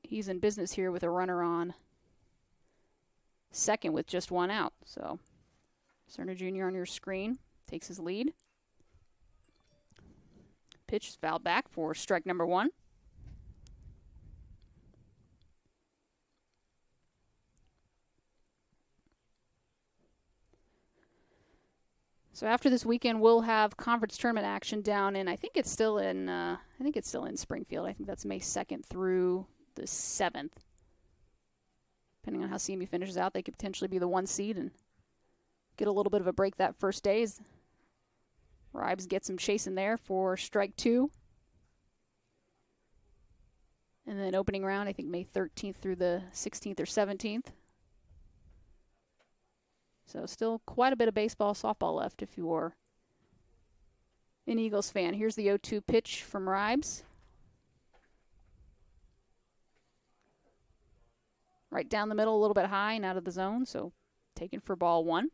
he's in business here with a runner on second with just 1 out. So Cerner Jr. on your screen takes his lead. Pitch is fouled back for strike number 1. So after this weekend, we'll have conference tournament action down in, I think it's still in Springfield. I think that's May 2nd through the 7th. Depending on how CMU finishes out, they could potentially be the 1 seed and get a little bit of a break that first day. Ribes gets him chasing there for strike 2. And then opening round, I think May 13th through the 16th or 17th. So still quite a bit of baseball, softball left if you're an Eagles fan. Here's the 0-2 pitch from Ribes. Right down the middle, a little bit high and out of the zone, so taken for ball 1.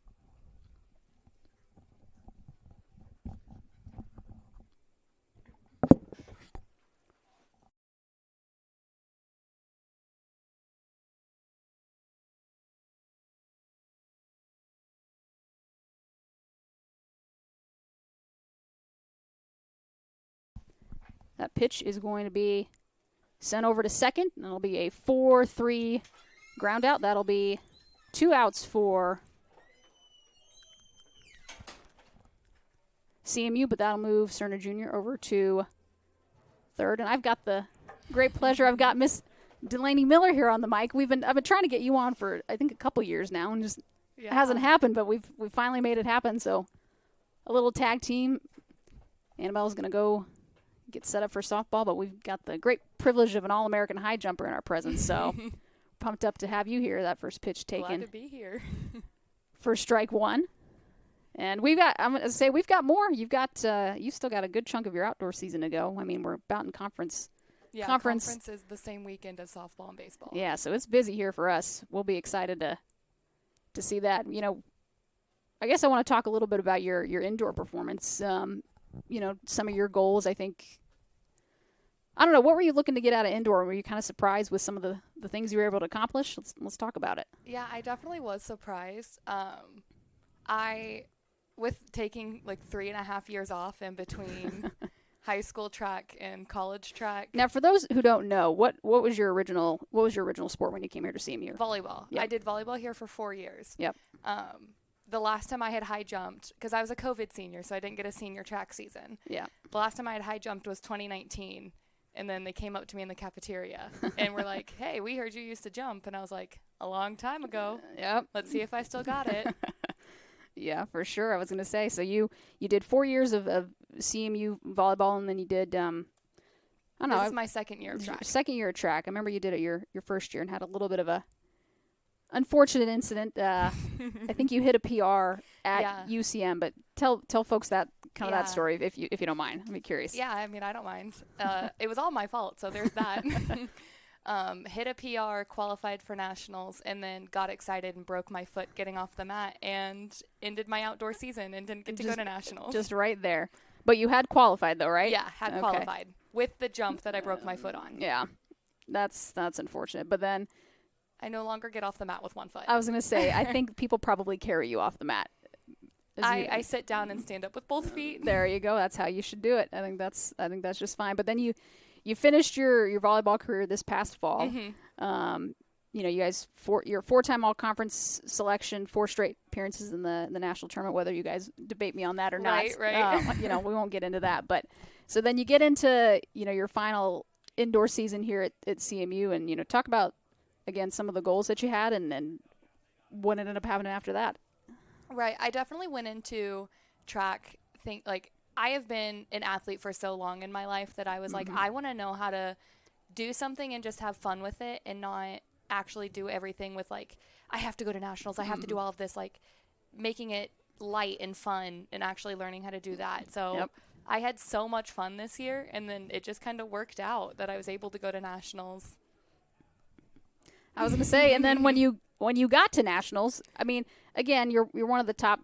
That pitch is going to be sent over to second, and it'll be a 4-3 ground out. That'll be 2 outs for CMU, but that'll move Cerner Jr. over to third. And I've got the great pleasure. I've got Miss Delaney Miller here on the mic. I've been trying to get you on for I think a couple years now, and just it hasn't happened. But we've finally made it happen. So a little tag team. Annabelle's gonna go get set up for softball, but we've got the great privilege of an All-American high jumper in our presence, so pumped up to have you here. That first pitch taken. Glad to be here. For strike 1. And we've got more. You've still got a good chunk of your outdoor season to go. I mean, we're about in conference. Yeah, conference is the same weekend as softball and baseball. Yeah, so it's busy here for us. We'll be excited to see that. You know, I guess I want to talk a little bit about your indoor performance. You know, some of your goals, I think. I don't know, what were you looking to get out of indoor? Were you kind of surprised with some of the things you were able to accomplish? Let's talk about it. Yeah, I definitely was surprised. With taking like 3.5 years off in between high school track and college track. Now, for those who don't know, what was your original sport when you came here to CMU? Volleyball. Yep. I did volleyball here for 4 years. Yep. The last time I had high jumped, because I was a COVID senior, so I didn't get a senior track season. Yeah. The last time I had high jumped was 2019, and then they came up to me in the cafeteria and were like, "Hey, we heard you used to jump," and I was like, "A long time ago. Yep. Let's see if I still got it." Yeah, for sure. I was going to say, so you did 4 years of CMU volleyball, and then you did I don't know. This is my second year of track. Second year of track. I remember you did it your first year and had a little bit of a unfortunate incident. I think you hit a PR at UCM, but tell folks that that story if you don't mind. I'm curious. Yeah, I mean, I don't mind. It was all my fault, so there's that. Hit a PR, qualified for nationals, and then got excited and broke my foot getting off the mat and ended my outdoor season and didn't get to go to nationals. Just right there. But you had qualified though, right? Yeah, had qualified with the jump that I broke my foot on. Yeah, that's unfortunate. But then I no longer get off the mat with one foot. I was going to say, I think people probably carry you off the mat. I sit down and stand up with both feet. There you go. That's how you should do it. I think that's just fine. But then you finished your volleyball career this past fall. Mm-hmm. You know, you guys your 4-time all-conference selection, 4 straight appearances in the national tournament. Whether you guys debate me on that or not, right. You know, we won't get into that. But so then you get into your final indoor season here at CMU, and talk about again some of the goals that you had and what ended up happening after that. Right. I definitely went into track I have been an athlete for so long in my life that I was like, I want to know how to do something and just have fun with it and not actually do everything with like, I have to go to nationals. I have to do all of this, like making it light and fun and actually learning how to do that. So I had so much fun this year, and then it just kind of worked out that I was able to go to nationals. I was going to say, and then when you got to nationals, I mean, again, you're one of the top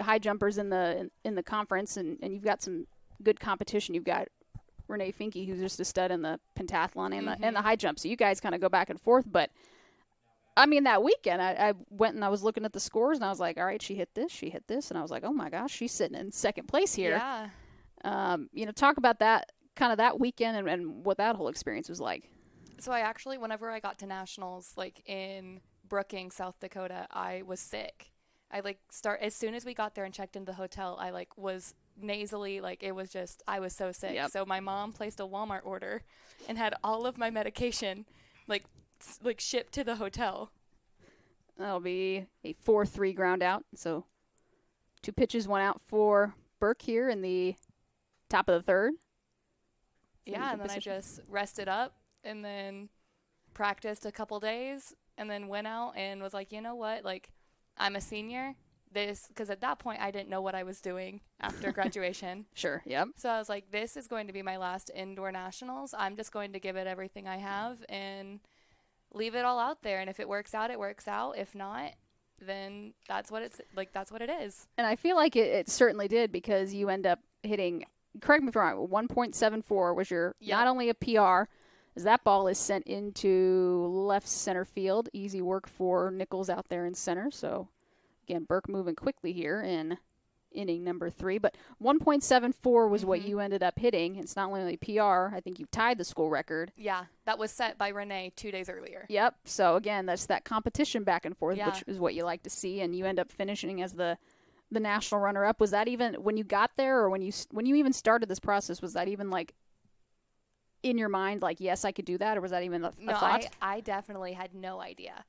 high jumpers in the conference, and you've got some good competition. You've got Renee Finke, who's just a stud in the pentathlon and the high jump. So you guys kind of go back and forth. But I mean, that weekend, I went and I was looking at the scores, and I was like, all right, she hit this, and I was like, oh my gosh, she's sitting in second place here. Yeah. Talk about that kind of that weekend and what that whole experience was like. So I actually, whenever I got to nationals, like in Brookings, South Dakota, I was sick. I as soon as we got there and checked into the hotel, I was nasally, it was just, I was so sick. Yep. So my mom placed a Walmart order and had all of my medication shipped to the hotel. That'll be a 4-3 ground out. So 2 pitches went out for Burke here in the top of the third. Yeah, and then I just rested up and then practiced a couple days and then went out and was like, you know what, I'm a senior. Because at that point I didn't know what I was doing after graduation. Sure, yep. So I was like, this is going to be my last indoor nationals. I'm just going to give it everything I have and leave it all out there. And if it works out, it works out. If not, then that's what it is. And I feel like it certainly did, because you end up hitting, correct me if I'm wrong, 1.74 was your not only a PR, as that ball is sent into left center field. Easy work for Nichols out there in center. So again, Burke moving quickly here in inning number 3. But 1.74 was what you ended up hitting. It's not only PR. I think you tied the school record. Yeah, that was set by Renee 2 days earlier. Yep. So again, that's that competition back and forth, which is what you like to see. And you end up finishing as the national runner-up. Was that even when you got there, or when you even started this process? Was that even in your mind, yes, I could do that, or was that even a thought? I definitely had no idea.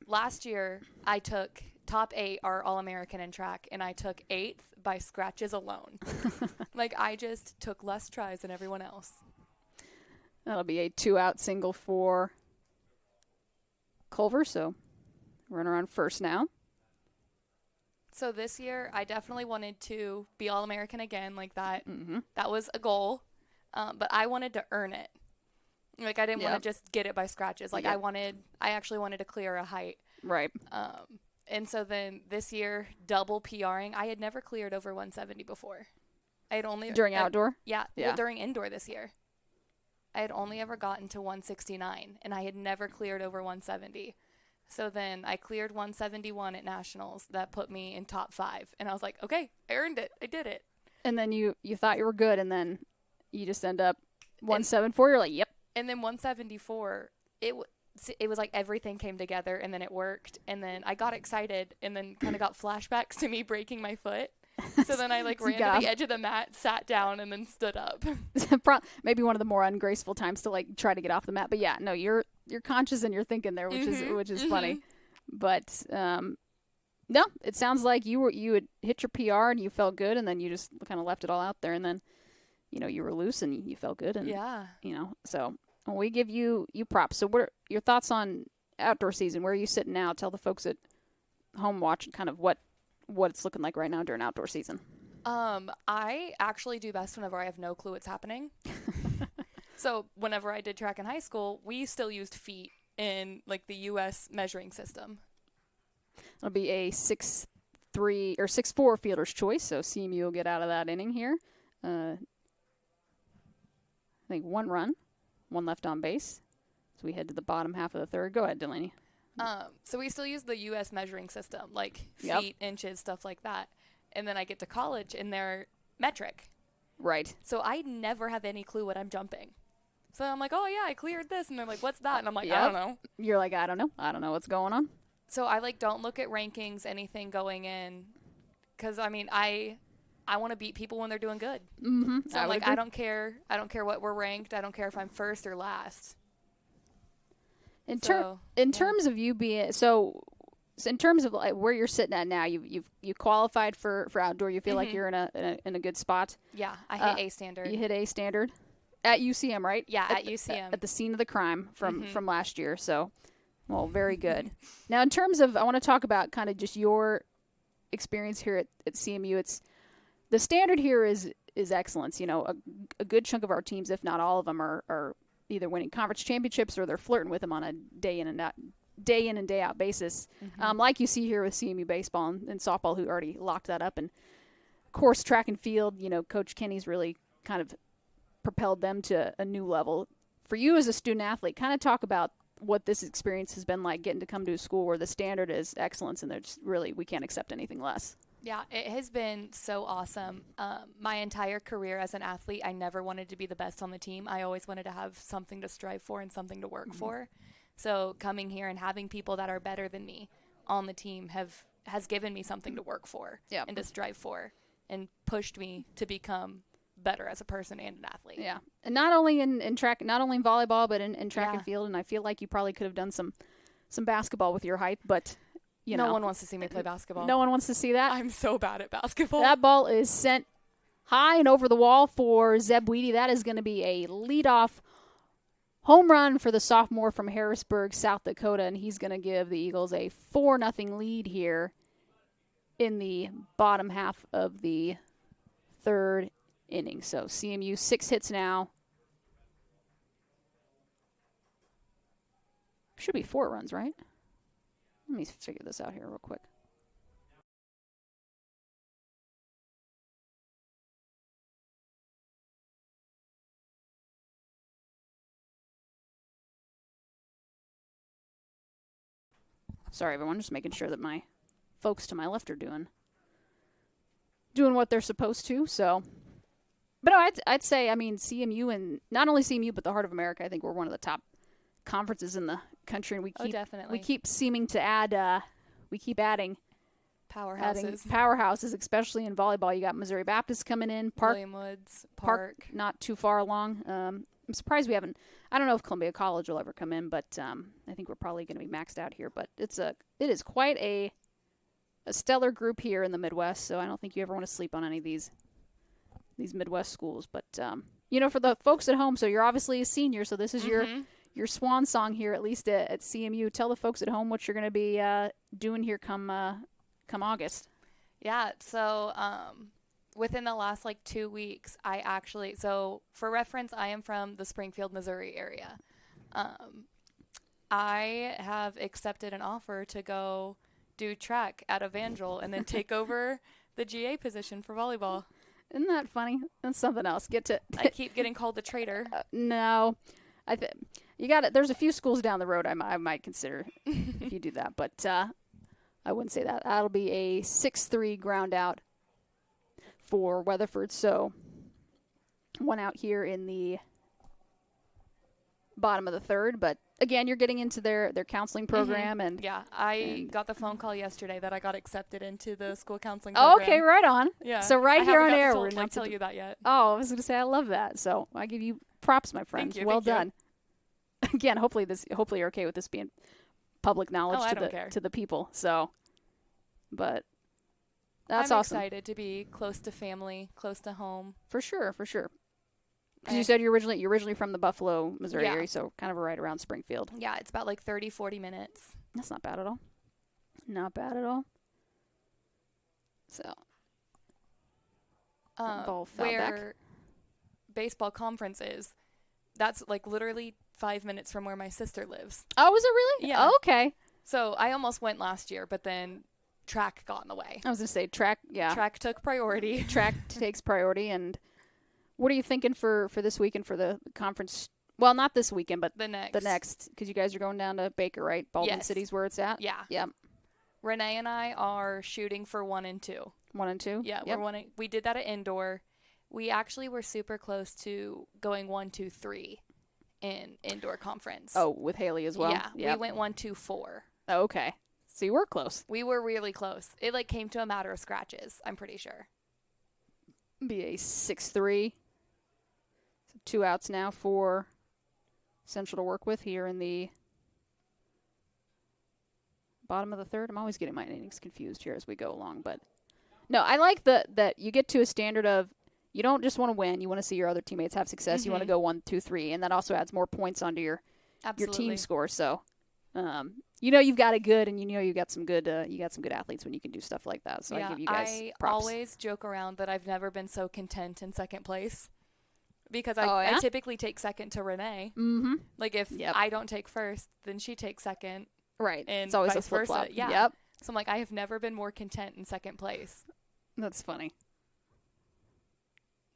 Last year, I took top 8 are All-American in track, and I took 8th by scratches alone. I just took less tries than everyone else. That'll be a 2-out single for Culver, so runner on first now. So this year, I definitely wanted to be All-American again, that. That was a goal, but I wanted to earn it. I didn't want to just get it by scratches. I actually wanted to clear a height. Right. And so then this year, double PRing. I had never cleared over 170 before. I had only during outdoor. Yeah. Well, during indoor this year, I had only ever gotten to 169, and I had never cleared over 170. So then I cleared 171 at nationals. That put me in top 5, and I was like, okay, I earned it. I did it. And then you thought you were good, and then you just end up 174. You're like, yep. And then 174, it was like everything came together, and then it worked, and then I got excited, and then kind of got flashbacks to me breaking my foot. So then I ran to the edge of the mat, sat down, and then stood up. Maybe one of the more ungraceful times to try to get off the mat. But yeah, no, you're conscious and you're thinking there, which is funny. But no, it sounds like you had hit your PR and you felt good, and then you just kind of left it all out there, and then you were loose and you felt good, and so we give you props. So what are your thoughts on outdoor season? Where are you sitting now? Tell the folks at home watching kind of what it's looking like right now during outdoor season. I actually do best whenever I have no clue what's happening. So whenever I did track in high school, we still used feet in the U.S. measuring system. It'll be a 6-3 or 6-4 fielder's choice. So CMU will get out of that inning here. I think 1 run, 1 left on base. So we head to the bottom half of the third. Go ahead, Delaney. So we still use the U.S. measuring system, feet, inches, stuff like that. And then I get to college, and they're metric. Right. So I never have any clue what I'm jumping. So I'm like, oh, yeah, I cleared this. And they're like, what's that? And I'm like, I don't know. You're like, I don't know. I don't know what's going on. So I, don't look at rankings, anything going in. Because, I want to beat people when they're doing good. Mm-hmm. So I'm like, I don't care. I don't care what we're ranked. I don't care if I'm first or last. In terms of you being so So in terms of like where you're sitting at now, you qualified for outdoor. You feel like Mhm. you're in a good spot. Yeah, I hit A standard. You hit A standard at UCM, right? Yeah, at UCM. At the scene of the crime Mhm. from last year. So, well, very good. Now, in terms of, I want to talk about kind of just your experience here at CMU. It's the standard here is excellence. You know, a good chunk of our teams, if not all of them, are either winning conference championships or they're flirting with them on a day in and day out basis. Like you see here with CMU baseball and softball, who already locked that up, and of course track and field. You know, Coach Kenny's really kind of propelled them to a new level. For you as a student athlete, kind of talk about what this experience has been like getting to come to a school where the standard is excellence and there's really, we can't accept anything less. Yeah, it has been so awesome. My entire career as an athlete, I never wanted to be the best on the team. I always wanted to have something to strive for and something to work for. So coming here and having people that are better than me on the team has given me something to work for and to strive for and pushed me to become better as a person and an athlete. Yeah. And not only in track, not only in volleyball, but in track and field. And I feel like you probably could have done some basketball with your height, but you know. No one wants to see me play basketball. No one wants to see that. I'm so bad at basketball. That ball is sent high and over the wall for Zeb Weedy. That is going to be a leadoff home run for the sophomore from Harrisburg, South Dakota, and he's going to give the Eagles a 4-0 lead here in the bottom half of the third inning. So CMU 6 hits now. Should be 4 runs, right? Let me figure this out here real quick. Sorry, everyone. Just making sure that my folks to my left are doing what they're supposed to. So, but no, I'd say, I mean, CMU, and not only CMU, but the Heart of America, I think we're one of the top conferences in the country, and we keep seeming to add. We keep adding powerhouses, especially in volleyball. You got Missouri Baptist coming in, William Woods, Park, not too far along. I'm surprised we haven't. I don't know if Columbia College will ever come in, but I think we're probably going to be maxed out here. But it is quite a stellar group here in the Midwest. So I don't think you ever want to sleep on any of these Midwest schools. But you know, for the folks at home, so you're obviously a senior, so this is your swan song here, at least at CMU. Tell the folks at home what you're going to be doing here come August. Yeah, so within the last 2 weeks, so for reference, I am from the Springfield, Missouri area. I have accepted an offer to go do track at Evangel and then take over the GA position for volleyball. Isn't that funny? That's something else. I keep getting called the traitor. No, you got it. There's a few schools down the road I might consider if you do that, but I wouldn't say that. That'll be a 6-3 ground out for Weatherford. So 1 out here in the bottom of the third, but again, you're getting into their counseling program. And I got the phone call yesterday that I got accepted into the school counseling program. Okay, right on. Yeah. So right here on air, we're not tell you that yet. Oh, I was going to say I love that. So I give you props, my friends. Thank you, well done. Again, hopefully you're okay with this being public knowledge to the people. So, but that's awesome. I'm excited to be close to family, close to home. For sure. Because you said you're originally from the Buffalo, Missouri area, so kind of right around Springfield. Yeah, it's about 30, 40 minutes. That's not bad at all. Not bad at all. So, ball fell where back. baseball conference is, that's literally 5 minutes from where my sister lives. Oh, was it really? Yeah. Oh, okay. So I almost went last year, but then track got in the way. I was going to say track, yeah. Track took priority. Track takes priority. And what are you thinking for this weekend for the conference? Well, not this weekend, but the next. Because you guys are going down to Baker, right? Baldwin City's where it's at? Yeah. Yep. Renee and I are shooting for 1 and 2. 1 and 2? Yeah, we did that at indoor. We actually were super close to going 1, 2, 3 in indoor conference. Oh, with Haley as well? Yeah, we went 1, 2, 4. Oh, okay. So you were close. We were really close. It came to a matter of scratches, I'm pretty sure. Be a 6-3. So 2 outs now for Central to work with here in the bottom of the third. I'm always getting my innings confused here as we go along. But, no, I like that you get to a standard of you don't just want to win. You want to see your other teammates have success. You want to go 1, 2, 3. And that also adds more points onto your team score. So, you've got it good, and you've got some good athletes when you can do stuff like that. So I give you guys props. I always joke around that I've never been so content in second place because Oh, yeah? I typically take second to Renee. Mm-hmm. Like if I don't take first, then she takes second. Right. And It's always vice a flip-flop. versa. Yeah. Yep. So I'm like, I have never been more content in second place. That's funny.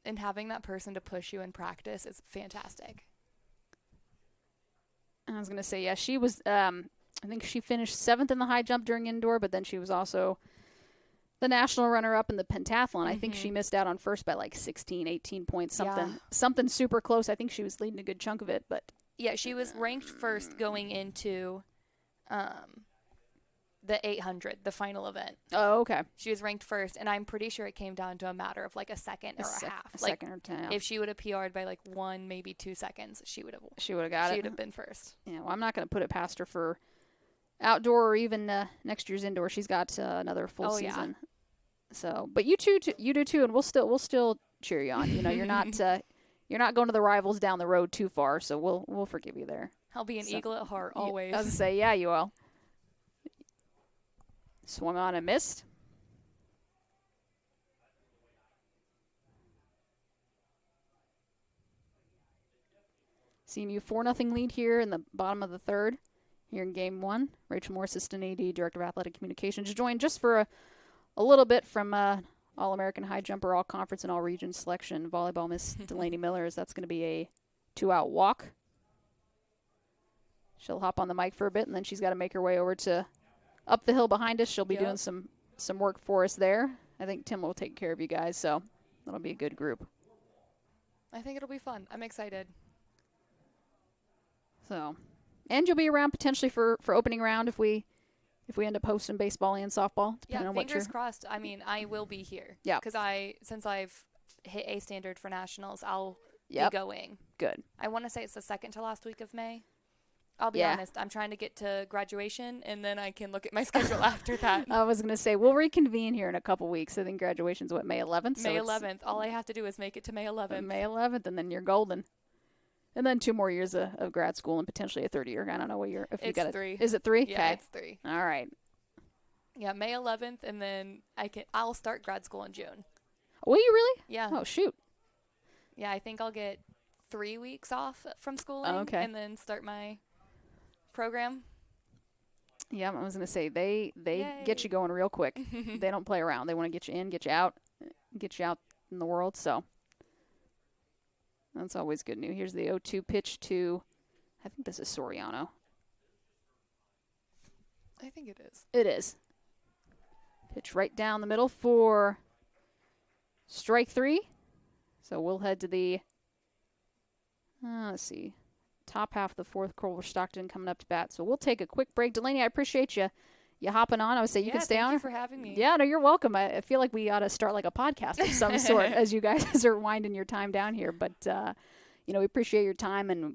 And having that person to push you in practice is fantastic. I was going to say, yeah, she was, I think she finished 7th in the high jump during indoor, but then she was also the national runner-up in the pentathlon. I think she missed out on first by like 16, 18 points, something super close. I think she was leading a good chunk of it, but. Yeah, she was ranked first going into the 800, the final event. Oh, okay. She was ranked first, and I'm pretty sure it came down to a matter of like a second or a half. A second or 10. If she would have PR'd by like 1, maybe 2 seconds, she would have got it. She would have been first. Yeah, well, I'm not going to put it past her for outdoor or even next year's indoor. She's got another full season. Yeah. So, but you do too, and we'll still cheer you on. You're not going to the rivals down the road too far, so we'll forgive you there. I'll be an eagle at heart always. I was going to say, yeah, you will. Swung on and missed. CMU 4-0 lead here in the bottom of the third. Here in game 1, Rachel Moore, Assistant AD, Director of Athletic Communications, joined just for a little bit from All-American High Jumper, All-Conference, and All-Region selection. Volleyball Miss Delaney Miller, as that's going to be a 2-out walk. She'll hop on the mic for a bit, and then she's got to make her way over to up the hill behind us. She'll be doing some work for us there. I think Tim will take care of you guys, so that'll be a good group. I think it'll be fun. I'm excited. So, and you'll be around potentially for opening round if we end up hosting baseball and softball. Yeah, fingers crossed. I mean, I will be here. Yeah. Because since I've hit A standard for nationals, I'll be going. Good. I want to say it's the second to last week of May. I'll be honest. I'm trying to get to graduation, and then I can look at my schedule after that. I was going to say, we'll reconvene here in a couple weeks. I think graduation's, May 11th? May 11th. All I have to do is make it to May 11th. May 11th, and then you're golden. And then 2 more years of grad school and potentially a third year. I don't know what year. If you got 3. Is it 3? Yeah, it's 3. All right. Yeah, May 11th, and then I'll start grad school in June. Will you really? Yeah. Oh, shoot. Yeah, I think I'll get 3 weeks off from schooling and then start my program. Yeah, I was going to say, they get you going real quick. They don't play around. They want to get you in, get you out in the world, so that's always good news. Here's the 0-2 pitch to, I think this is Soriano. I think it is. It is. Pitch right down the middle for strike 3. So we'll head to the, let's see, top half of the fourth. Culver-Stockton coming up to bat. So we'll take a quick break. Delaney, I appreciate you happing on. I would say you can stay on. Thank you for having me. Yeah, no, you're welcome. I feel like we ought to start like a podcast of some sort as you guys are winding your time down here. But, we appreciate your time and,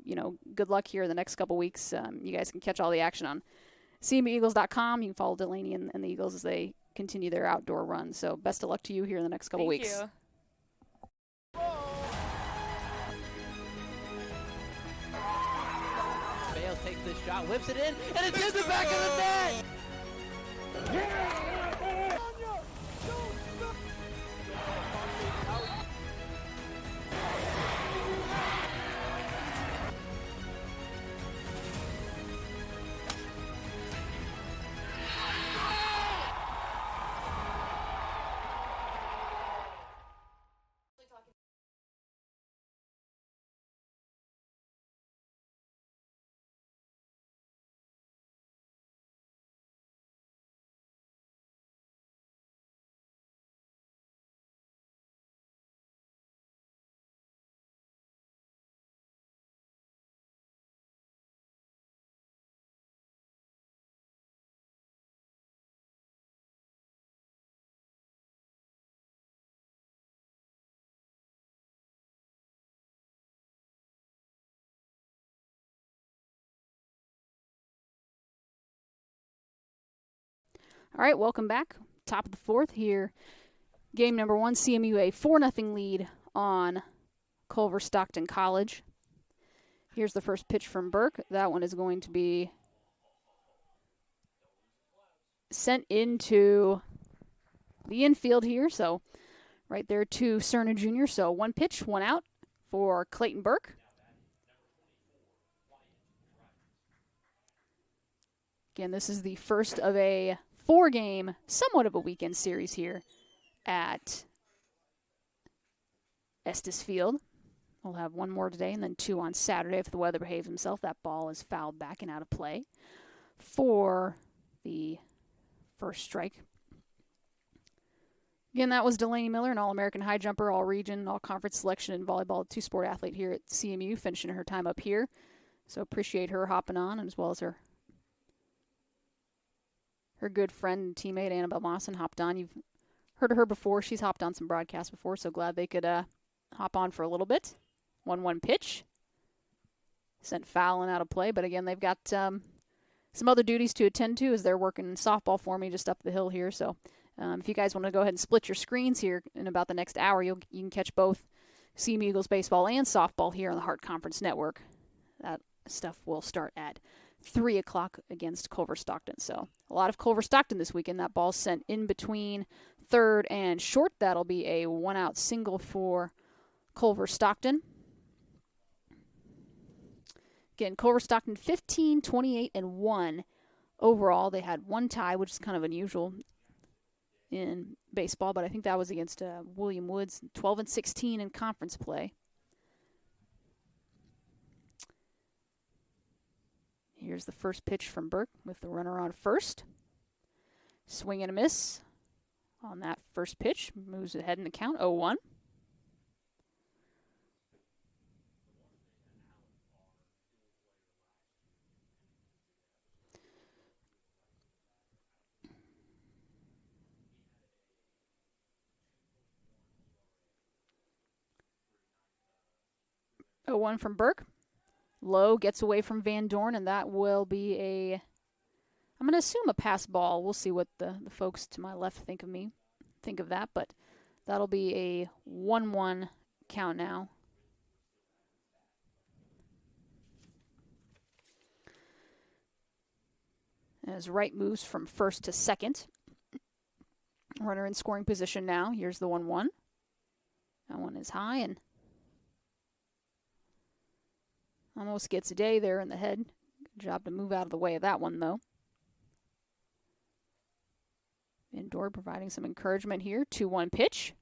good luck here the next couple weeks. You guys can catch all the action on CMUEagles.com. You can follow Delaney and the Eagles as they continue their outdoor run. So best of luck to you here in the next couple weeks. Thank you. Bale takes this shot, whips it in, and it's in the back of the net! All right, welcome back. Top of the fourth here. Game number 1, CMU a 4-0 lead on Culver-Stockton College. Here's the first pitch from Burke. That one is going to be sent into the infield here. So right there to Cerna Jr. So 1 pitch, 1 out for Clayton Burke. Again, this is the first of a 4-game, somewhat of a weekend series here at Estes Field. We'll have 1 more today and then 2 on Saturday if the weather behaves himself. That ball is fouled back and out of play for the first strike. Again, that was Delaney Miller, an All-American high jumper, all-region, all-conference selection in volleyball, 2-sport athlete here at CMU, finishing her time up here. So appreciate her hopping on, as well as her good friend and teammate, Annabelle Mawson, hopped on. You've heard of her before. She's hopped on some broadcasts before, so glad they could hop on for a little bit. 1-1 pitch. Sent foul and out of play, but again, they've got some other duties to attend to as they're working softball for me just up the hill here. So if you guys want to go ahead and split your screens here in about the next hour, you can catch both CMU Eagles baseball and softball here on the Hart Conference Network. That stuff will start at 3 o'clock against Culver-Stockton. So a lot of Culver-Stockton this weekend. That ball's sent in between third and short. That'll be a 1-out single for Culver-Stockton. Again, Culver-Stockton 15, 28, and 1 overall. They had 1 tie, which is kind of unusual in baseball, but I think that was against William Woods. 12 and 16 in conference play. Here's the first pitch from Burke with the runner on first. Swing and a miss on that first pitch. Moves ahead in the count, 0-1. Oh, 1 from Burke. Low gets away from Van Dorn, and that will be I'm going to assume a pass ball. We'll see what the folks to my left think of that, but that'll be a 1-1 count now. As Wright moves from first to second. Runner in scoring position now. Here's the 1-1. That one is high and almost gets a day there in the head. Good job to move out of the way of that one, though. Van Dorn providing some encouragement here. 2-1 pitch.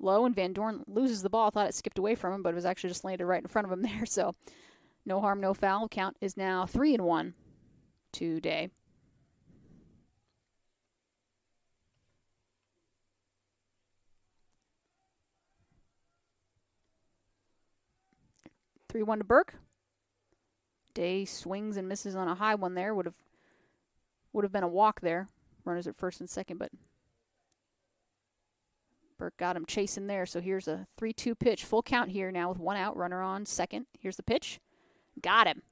Low, and Van Dorn loses the ball. Thought it skipped away from him, but it was actually just landed right in front of him there. So no harm, no foul. Count is now 3-1 today. Three 1 to Burke. Day swings and misses on a high one there. Would have been a walk there. Runners at first and second, but Burke got him chasing there. So here's a 3-2 pitch. Full count here now with 1 out. Runner on second. Here's the pitch. Got him.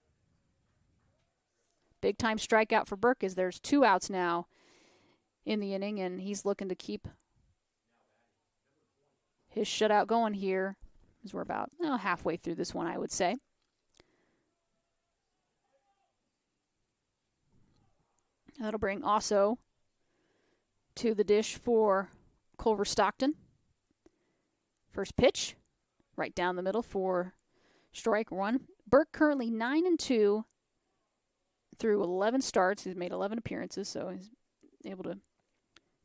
Big time strikeout for Burke as there's 2 outs now in the inning, and he's looking to keep his shutout going here as we're about halfway through this one, I would say. That'll bring Osso to the dish for Culver-Stockton. First pitch, right down the middle for strike 1. Burke currently 9-2 through 11 starts. He's made 11 appearances, so he's able to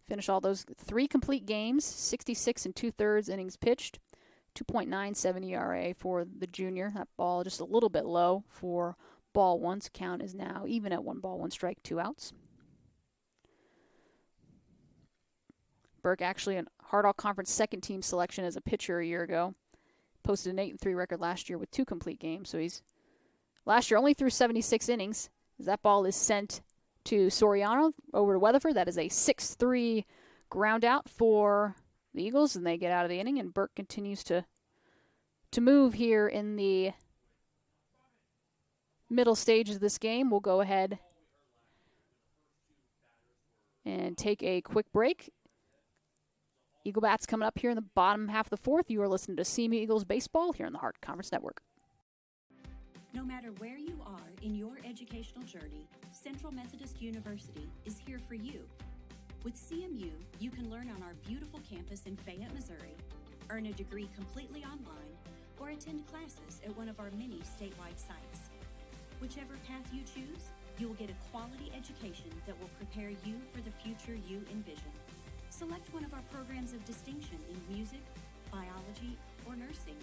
finish all those 3 complete games, 66 2/3 innings pitched. 2.97 ERA for the junior. That ball just a little bit low for ball 1. So count is now even at 1 ball, 1 strike, 2 outs. Burke actually a Hart All-Conference second team selection as a pitcher a year ago. Posted an 8-3 record last year with 2 complete games. So he's last year only threw 76 innings. As that ball is sent to Soriano over to Weatherford. That is a 6-3 ground out for the Eagles, and they get out of the inning, and Burke continues to move here in the middle stages of this game. We'll go ahead and take a quick break. Eagle Bats coming up here in the bottom half of the fourth. You are listening to CMU Eagles Baseball here on the Hart Conference Network. No matter where you are in your educational journey, Central Methodist University is here for you. With CMU, you can learn on our beautiful campus in Fayette, Missouri, earn a degree completely online, or attend classes at one of our many statewide sites. Whichever path you choose, you will get a quality education that will prepare you for the future you envision. Select one of our programs of distinction in music, biology, or nursing,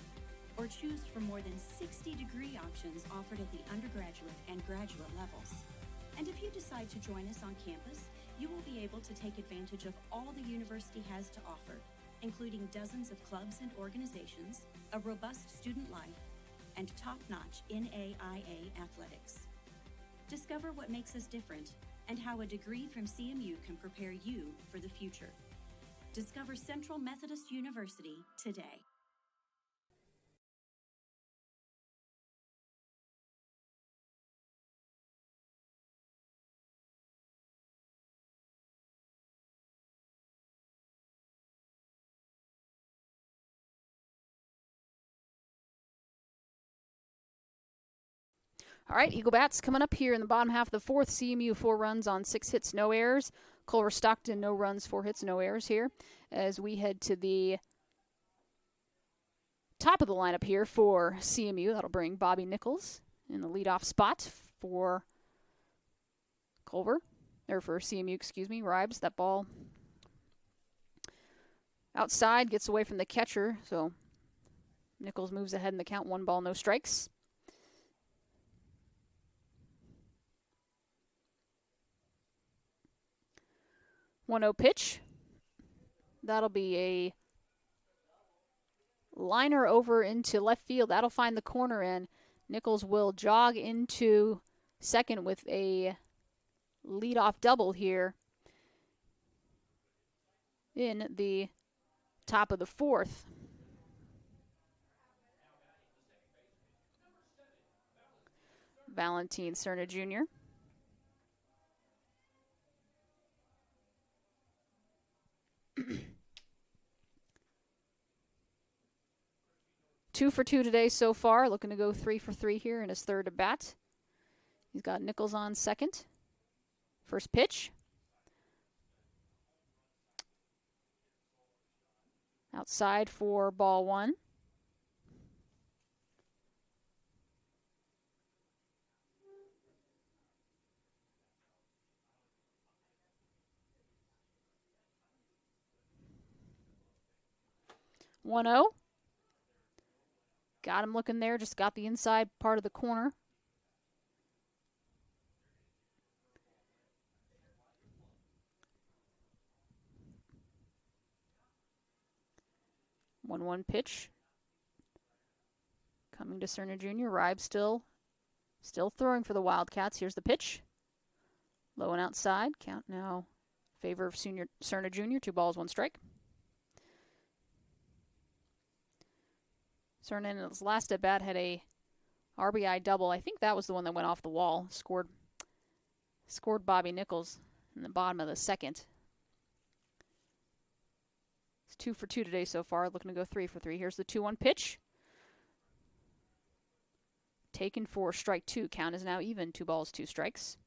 or choose from more than 60 degree options offered at the undergraduate and graduate levels. And if you decide to join us on campus, you will be able to take advantage of all the university has to offer, including dozens of clubs and organizations, a robust student life, and top-notch NAIA athletics. Discover what makes us different and how a degree from CMU can prepare you for the future. Discover Central Methodist University today. All right, Eagle Bats coming up here in the bottom half of the fourth. CMU 4 runs on 6 hits, no errors. Culver-Stockton, no runs, 4 hits, no errors here. As we head to the top of the lineup here for CMU, that'll bring Bobby Nichols in the leadoff spot for for CMU, Ribes. That ball outside, gets away from the catcher, so Nichols moves ahead in the count, 1 ball, no strikes. 1-0 pitch. That'll be a liner over into left field. That'll find the corner, and Nichols will jog into second with a leadoff double here in the top of the fourth. Valentin Cerna Jr. 2 for 2 today so far, looking to go 3 for 3 here in his third at bat. He's got Nichols on second. First pitch. Outside for ball 1. One 0. Got him looking there, just got the inside part of the corner. One pitch. Coming to Cerna Jr. Ribe still throwing for the Wildcats. Here's the pitch. Low and outside. Count now in favor of Cerna Jr. 2 balls, 1 strike. Cerna in his last at bat had a RBI double. I think that was the one that went off the wall. Scored Bobby Nichols in the bottom of the second. It's 2 for 2 today so far. Looking to go 3 for 3. Here's the 2-1 pitch. Taken for strike 2. Count is now even. 2 balls, 2 strikes.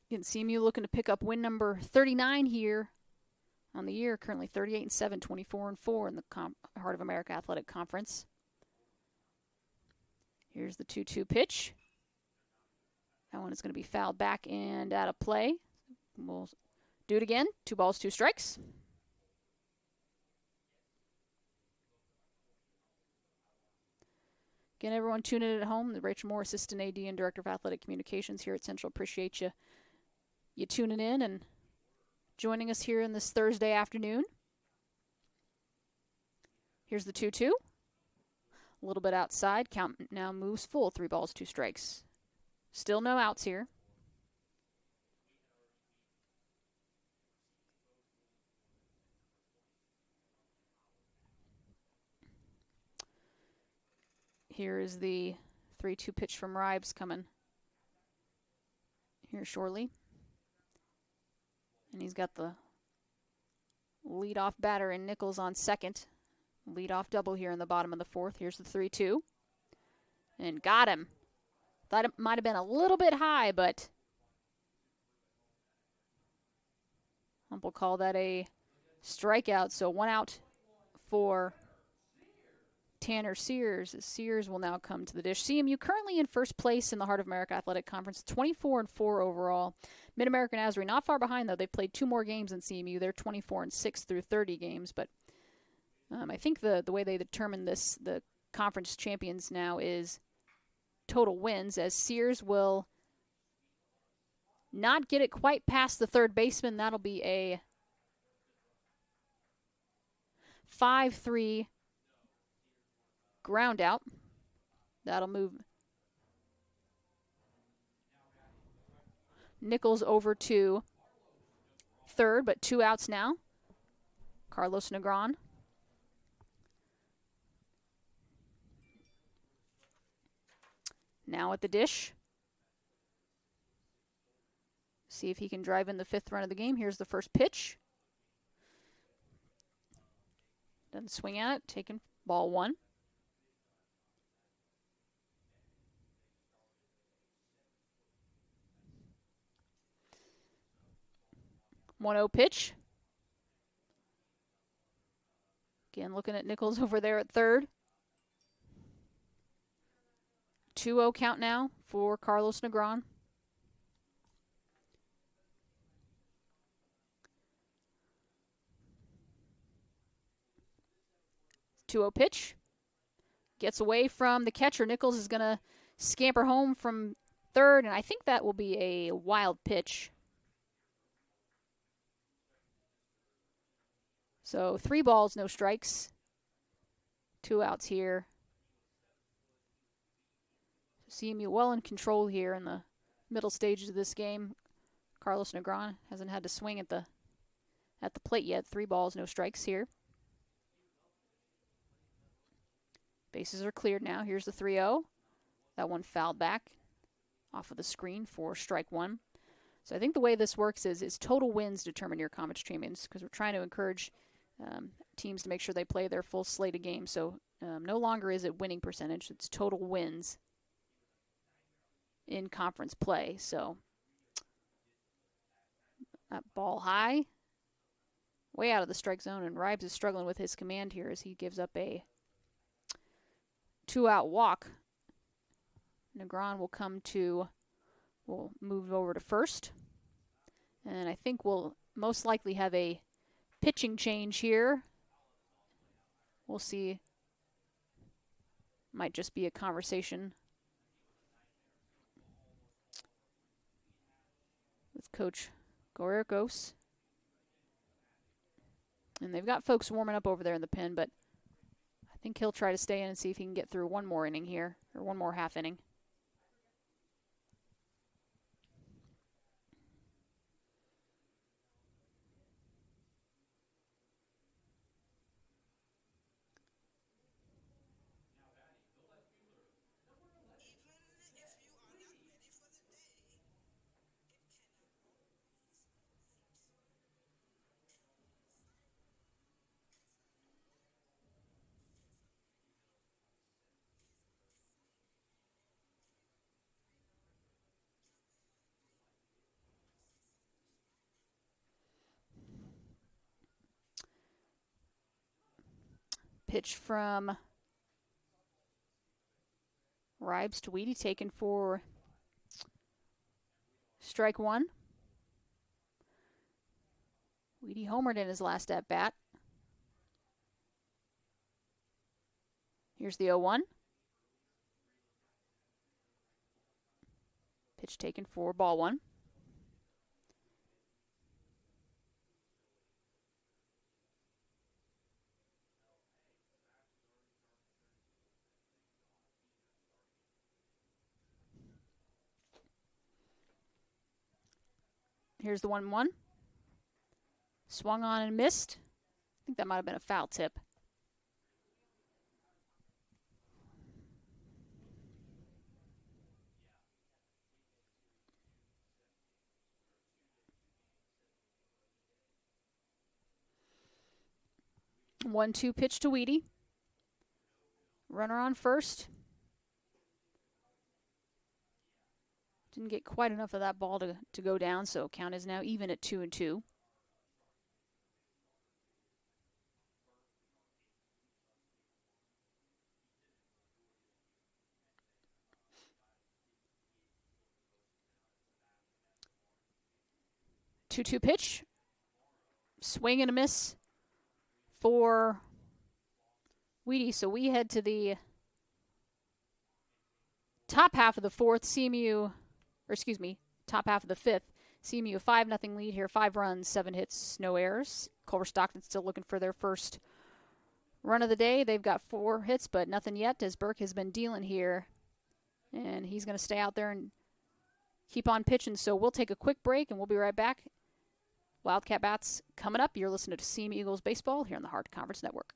You can see CMU looking to pick up win number 39 here on the year. Currently 38-7, 24-4 in the Heart of America Athletic Conference. Here's the 2-2 pitch. That one is going to be fouled back and out of play. We'll do it again. 2 balls, 2 strikes. Again, everyone tuning in at home, the Rachel Moore, Assistant AD and Director of Athletic Communications here at Central. Appreciate you tuning in and joining us here in this Thursday afternoon. Here's the 2-2. A little bit outside. Count now moves full. 3 balls, 2 strikes. Still no outs here. Here is the 3-2 pitch from Ribes coming here shortly. And he's got the leadoff batter in Nichols on second. Leadoff double here in the bottom of the fourth. Here's the 3-2. And got him. Thought it might have been a little bit high, but ump will call that a strikeout. So 1 out for Tanner Sears. Sears will now come to the dish. CMU currently in first place in the Heart of America Athletic Conference, 24-4 overall. Mid-American Asbury not far behind, though. They've played 2 more games than CMU. They're 24-6 through 30 games. But I think the way they determine this, the conference champions now, is total wins, as Sears will not get it quite past the third baseman. That'll be a 5-3 ground out. That'll move Nichols over to third, but 2 outs now. Carlos Negron. Now at the dish. See if he can drive in the 5th run of the game. Here's the first pitch. Doesn't swing at it. Taken ball 1. One-0 pitch. Again, looking at Nichols over there at third. 2-0 count now for Carlos Negron. Two-0 pitch. Gets away from the catcher. Nichols is going to scamper home from third, and I think that will be a wild pitch. So 3 balls, no strikes. 2 outs here. CMU well in control here in the middle stages of this game. Carlos Negron hasn't had to swing at the plate yet. 3 balls, no strikes here. Bases are cleared now. Here's the 3-0. That one fouled back off of the screen for strike 1. So I think the way this works is total wins determine your conference champions, because we're trying to encourage teams to make sure they play their full slate of games. So no longer is it winning percentage. It's total wins in conference play. So that ball high, way out of the strike zone, and Ribes is struggling with his command here as he gives up a 2-out walk. Negron will move over to first, and I think we'll most likely have a pitching change here. We'll see. Might just be a conversation with Coach Gorerkos. And they've got folks warming up over there in the pen, but I think he'll try to stay in and see if he can get through one more inning here, or one more half inning. Pitch from Ribes to Weedy, taken for strike 1. Weedy homered in his last at bat. Here's the 0-1. Pitch taken for ball 1. Here's the 1-1. Swung on and missed. I think that might have been a foul tip. 1-2 pitch to Weedy. Runner on first. Didn't get quite enough of that ball to go down, so count is now even at 2-2. Two-two pitch. Swing and a miss for Weedy. So we head to the top half of the fourth. Top half of the fifth. CMU a 5-0 lead here. 5 runs, 7 hits, no errors. Culver-Stockton still looking for their first run of the day. They've got 4 hits, but nothing yet as Burke has been dealing here. And he's going to stay out there and keep on pitching. So we'll take a quick break, and we'll be right back. Wildcat Bats coming up. You're listening to CMU Eagles Baseball here on the Hard Conference Network.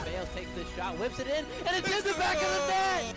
Bales takes this shot, whips it in, and it's in the back of the net!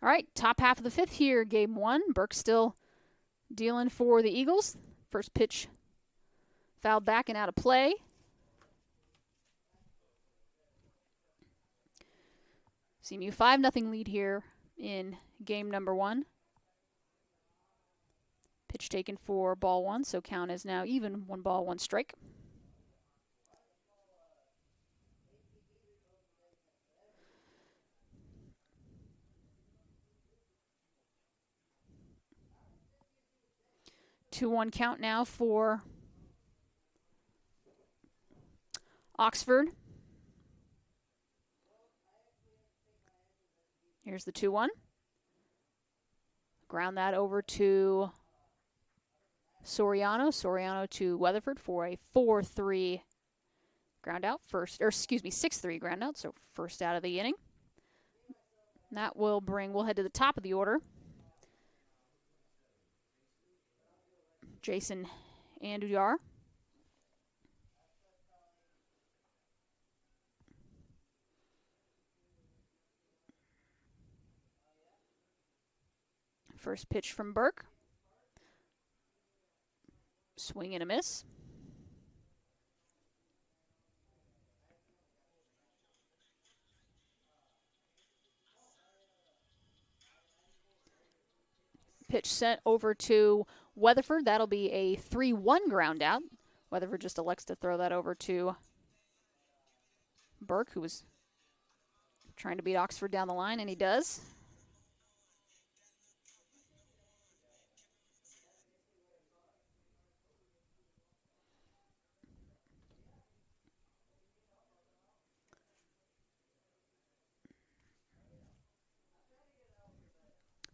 All right, top half of the fifth here, game 1. Burke still dealing for the Eagles. First pitch fouled back and out of play. CMU 5-0 lead here in game number 1. Pitch taken for ball 1, so count is now even. 1 ball, 1 strike. 2-1 count now for Oxford. Here's the 2-1. Ground that over to Soriano. Soriano to Weatherford for a 4-3 ground out. 6-3 ground out, so first out of the inning. That we'll head to the top of the order. Jason Andujar. First pitch from Burke. Swing and a miss. Pitch sent over to Weatherford. That'll be a 3-1 ground out. Weatherford just elects to throw that over to Burke, who was trying to beat Oxford down the line, and he does.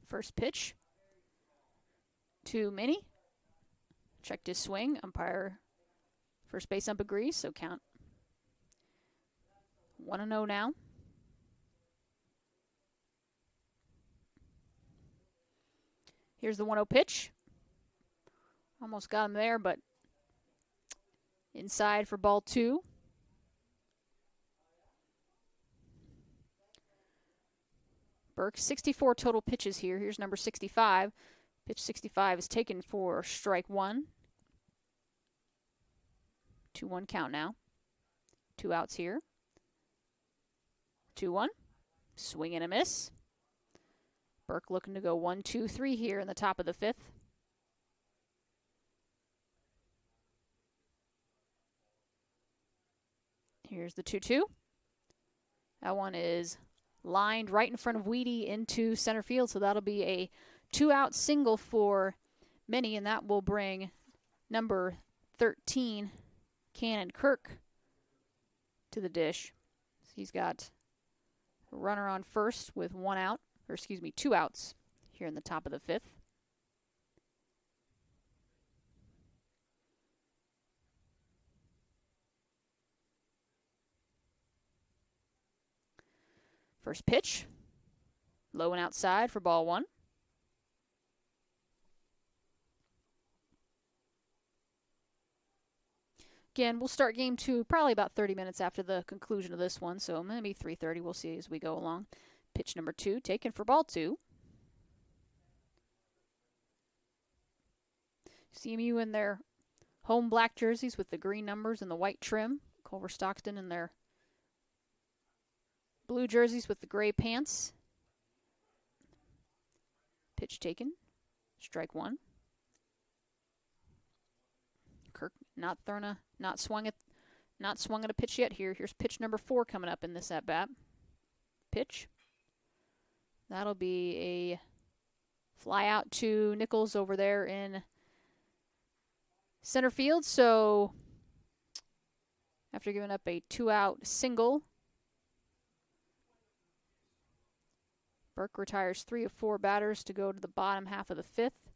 First pitch to Minnie. Checked his swing. Umpire, first base ump agrees, so count 1-0 now. Here's the 1-0 pitch. Almost got him there, but inside for ball 2. Burke, 64 total pitches here. Here's number 65. Pitch 65 is taken for strike 1. 2-1 count now. 2 outs here. 2-1. Swing and a miss. Burke looking to go 1-2-3 here in the top of the 5th. Here's the 2-2. That one is lined right in front of Weedy into center field, so that'll be a 2-out single for Minnie, and that will bring number 13, Cannon Kirk, to the dish. He's got a runner on first with 2 outs here in the top of the 5th. First pitch, low and outside for ball 1. Again, we'll start game 2 probably about 30 minutes after the conclusion of this one, so maybe 3:30. We'll see as we go along. Pitch number 2 taken for ball 2. CMU in their home black jerseys with the green numbers and the white trim. Culver-Stockton in their blue jerseys with the gray pants. Pitch taken. Strike 1. Kirk not swung at a pitch yet here. Here's pitch number 4 coming up in this at bat. Pitch. That'll be a fly out to Nichols over there in center field. So after giving up a 2-out single, Burke retires 3 of 4 batters to go to the bottom half of the 5th.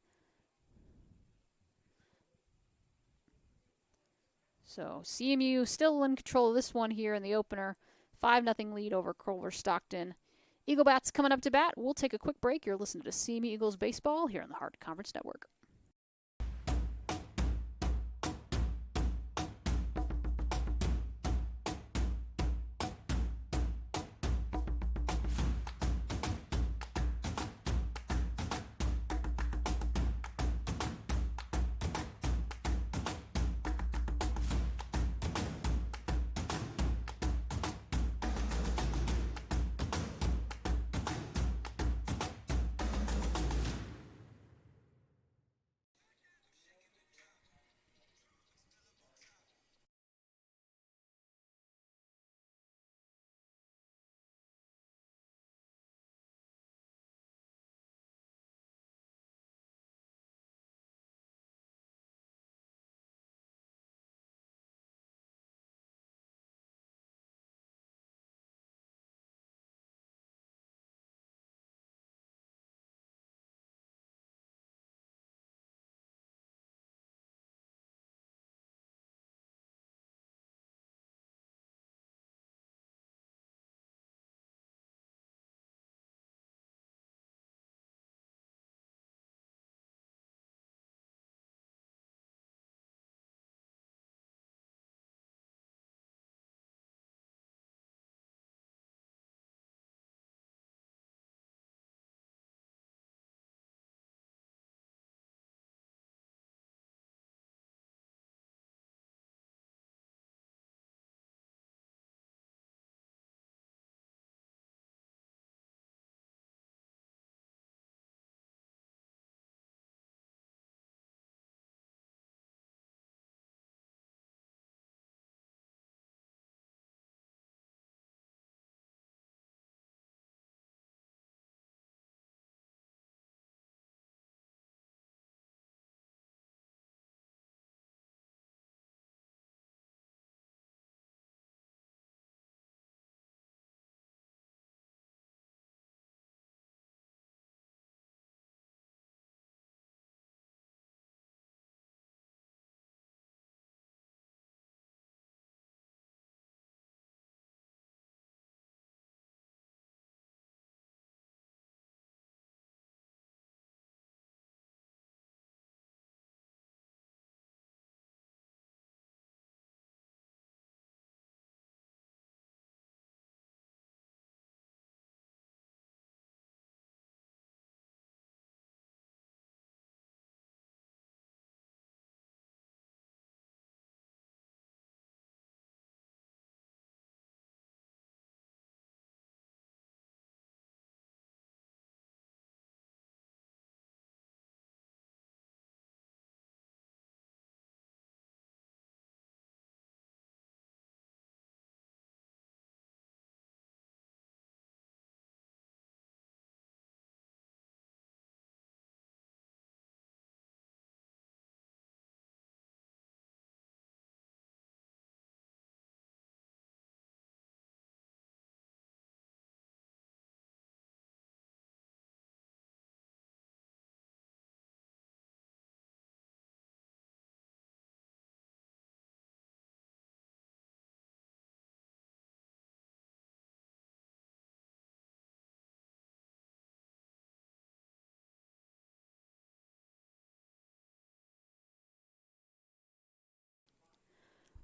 So CMU still in control of this one here in the opener. 5-0 lead over Culver-Stockton. Eagle Bats coming up to bat. We'll take a quick break. You're listening to CMU Eagles Baseball here on the Hart Conference Network.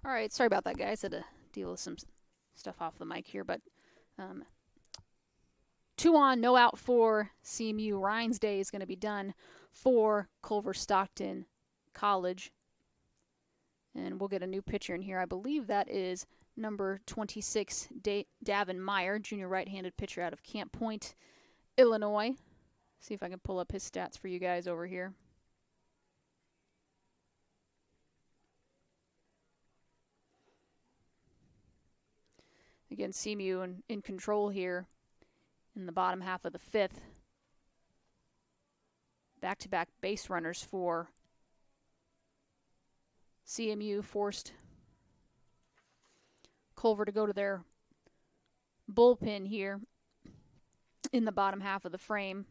All right, sorry about that, guys. Had to deal with some stuff off the mic here, but 2 on, no out for CMU. Ryan's day is going to be done for Culver-Stockton College. And we'll get a new pitcher in here. I believe that is number 26, Davin Meyer, junior right-handed pitcher out of Camp Point, Illinois. See if I can pull up his stats for you guys over here. Again, CMU in control here in the bottom half of the 5th. Back-to-back base runners for CMU forced Culver to go to their bullpen here in the bottom half of the frame.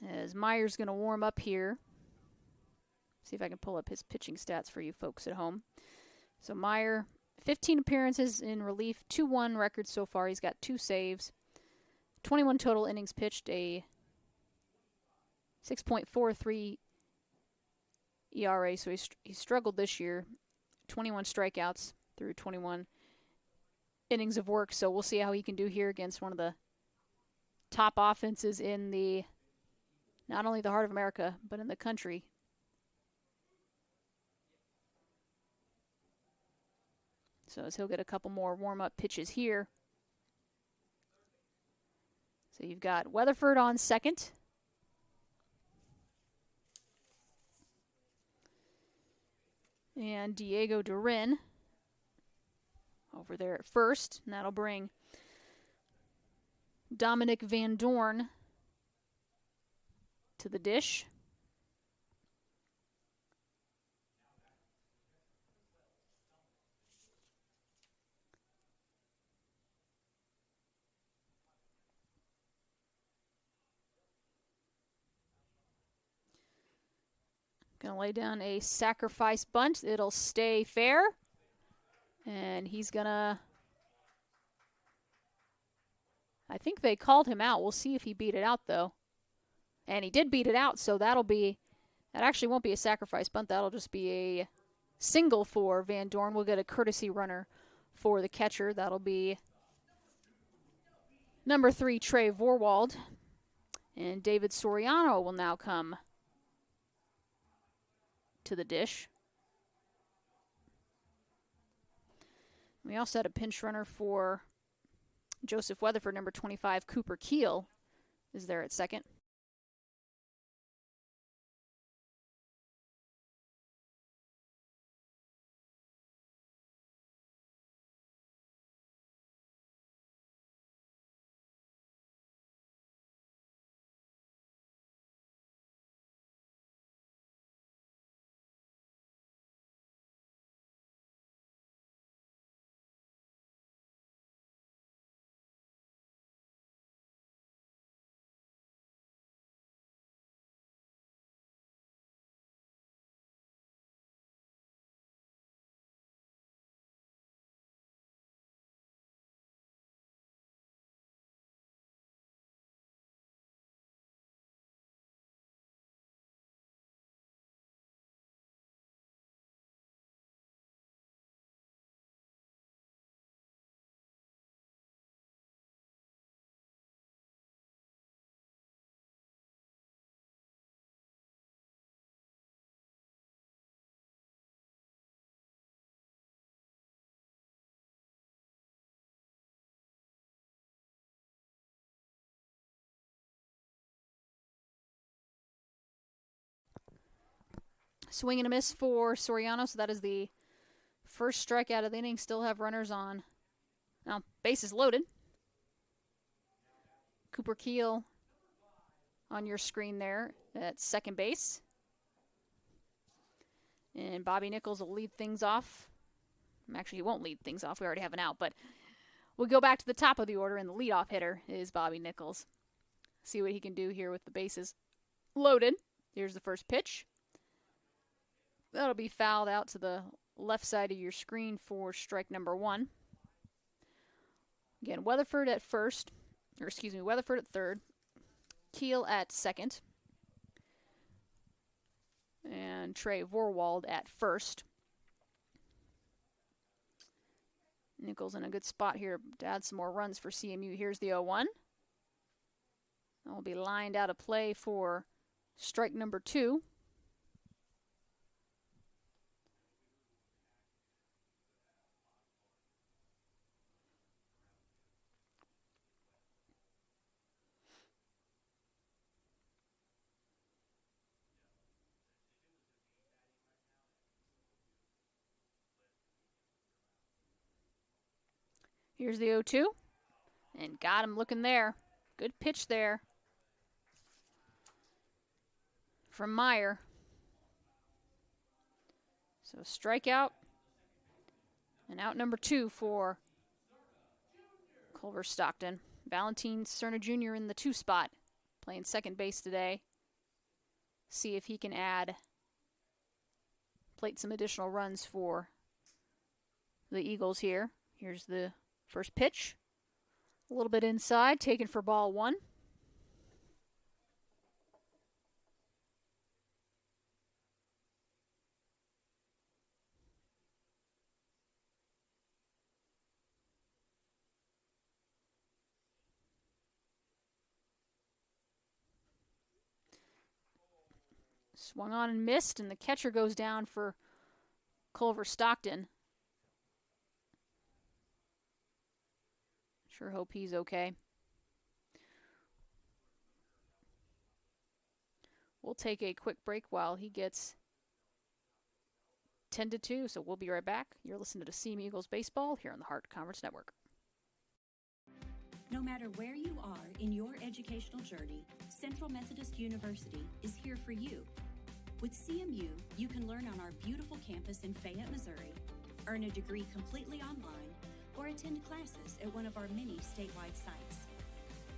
As Meyer's going to warm up here. See if I can pull up his pitching stats for you folks at home. So Meyer, 15 appearances in relief, 2-1 record so far. He's got 2 saves, 21 total innings pitched, a 6.43 ERA. So he struggled this year. 21 strikeouts through 21 innings of work. So we'll see how he can do here against one of the top offenses in the not only the heart of America, but in the country. So as he'll get a couple more warm-up pitches here. So you've got Weatherford on second. And Diego Durin over there at first. And that'll bring Dominic Van Dorn to the dish. Gonna lay down a sacrifice bunt. It'll stay fair. And he's gonna... I think they called him out. We'll see if he beat it out, though. And he did beat it out, so that'll be... That actually won't be a sacrifice bunt. That'll just be a single for Van Dorn. We'll get a courtesy runner for the catcher. That'll be number 3, Trey Vorwald. And David Soriano will now come to the dish. We also had a pinch runner for Joseph Weatherford. Number 25, Cooper Keel, is there at second. Swing and a miss for Soriano, so that is the first strikeout of the inning. Still have runners on. Now, bases loaded. Cooper Keel on your screen there at second base. And Bobby Nichols will lead things off. Actually, he won't lead things off. We already have an out, but we'll go back to the top of the order, and the leadoff hitter is Bobby Nichols. See what he can do here with the bases loaded. Here's the first pitch. That'll be fouled out to the left side of your screen for strike number 1. Again, Weatherford at first, or excuse me, Weatherford at third, Keel at second. and Trey Vorwald at first. Nichols in a good spot here to add some more runs for CMU. Here's the 0-1. That will be lined out of play for strike number 2. Here's the 0-2. And got him looking there. Good pitch there from Meyer. So strikeout. And out number 2 for Culver-Stockton. Valentin Cerna Jr. in the 2 spot, playing second base today. See if he can plate some additional runs for the Eagles here. Here's the first pitch. A little bit inside, taken for ball 1. Swung on and missed, and the catcher goes down for Culver-Stockton. Sure hope he's okay. We'll take a quick break while he gets 10-2, so we'll be right back. You're listening to CMU Eagles Baseball here on the Hart Conference Network. No matter where you are in your educational journey, Central Methodist University is here for you. With CMU, you can learn on our beautiful campus in Fayette, Missouri, earn a degree completely online, or attend classes at one of our many statewide sites.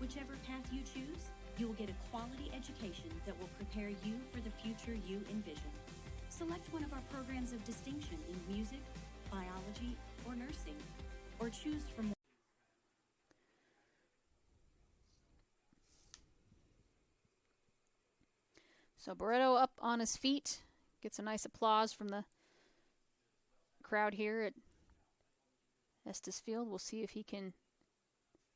Whichever path you choose, you will get a quality education that will prepare you for the future you envision. Select one of our programs of distinction in music, biology, or nursing, or choose from So Barreto up on his feet, gets a nice applause from the crowd here at Estes Field. We'll see if he can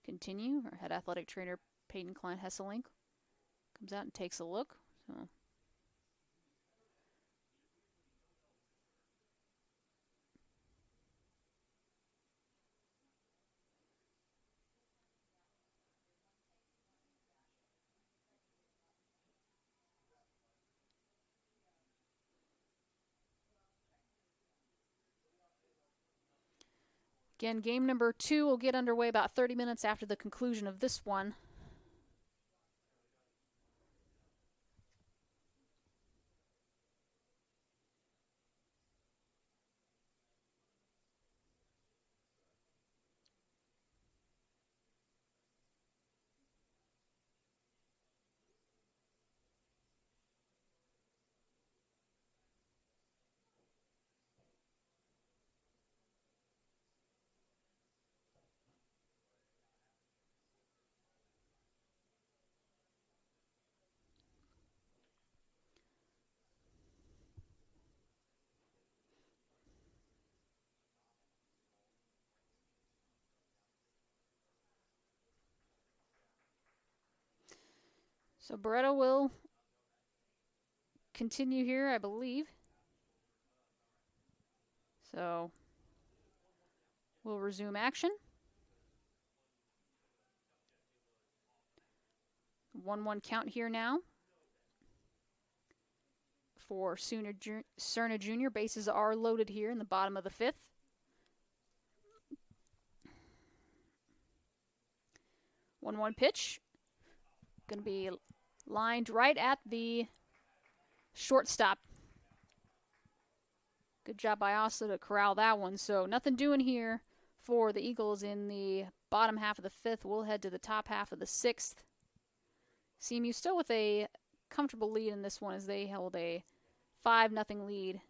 continue. Our head athletic trainer, Peyton Klein-Hesselink, comes out and takes a look. So again, game number 2 will get underway about 30 minutes after the conclusion of this one. So Barreto will continue here, I believe. So we'll resume action. 1-1 count here now for Cerna Jr. Bases are loaded here in the bottom of the 5th. One pitch. Going to be lined right at the shortstop. Good job by Osler to corral that one. So nothing doing here for the Eagles in the bottom half of the 5th. We'll head to the top half of the 6th. CMU still with a comfortable lead in this one as they held a 5-0 lead.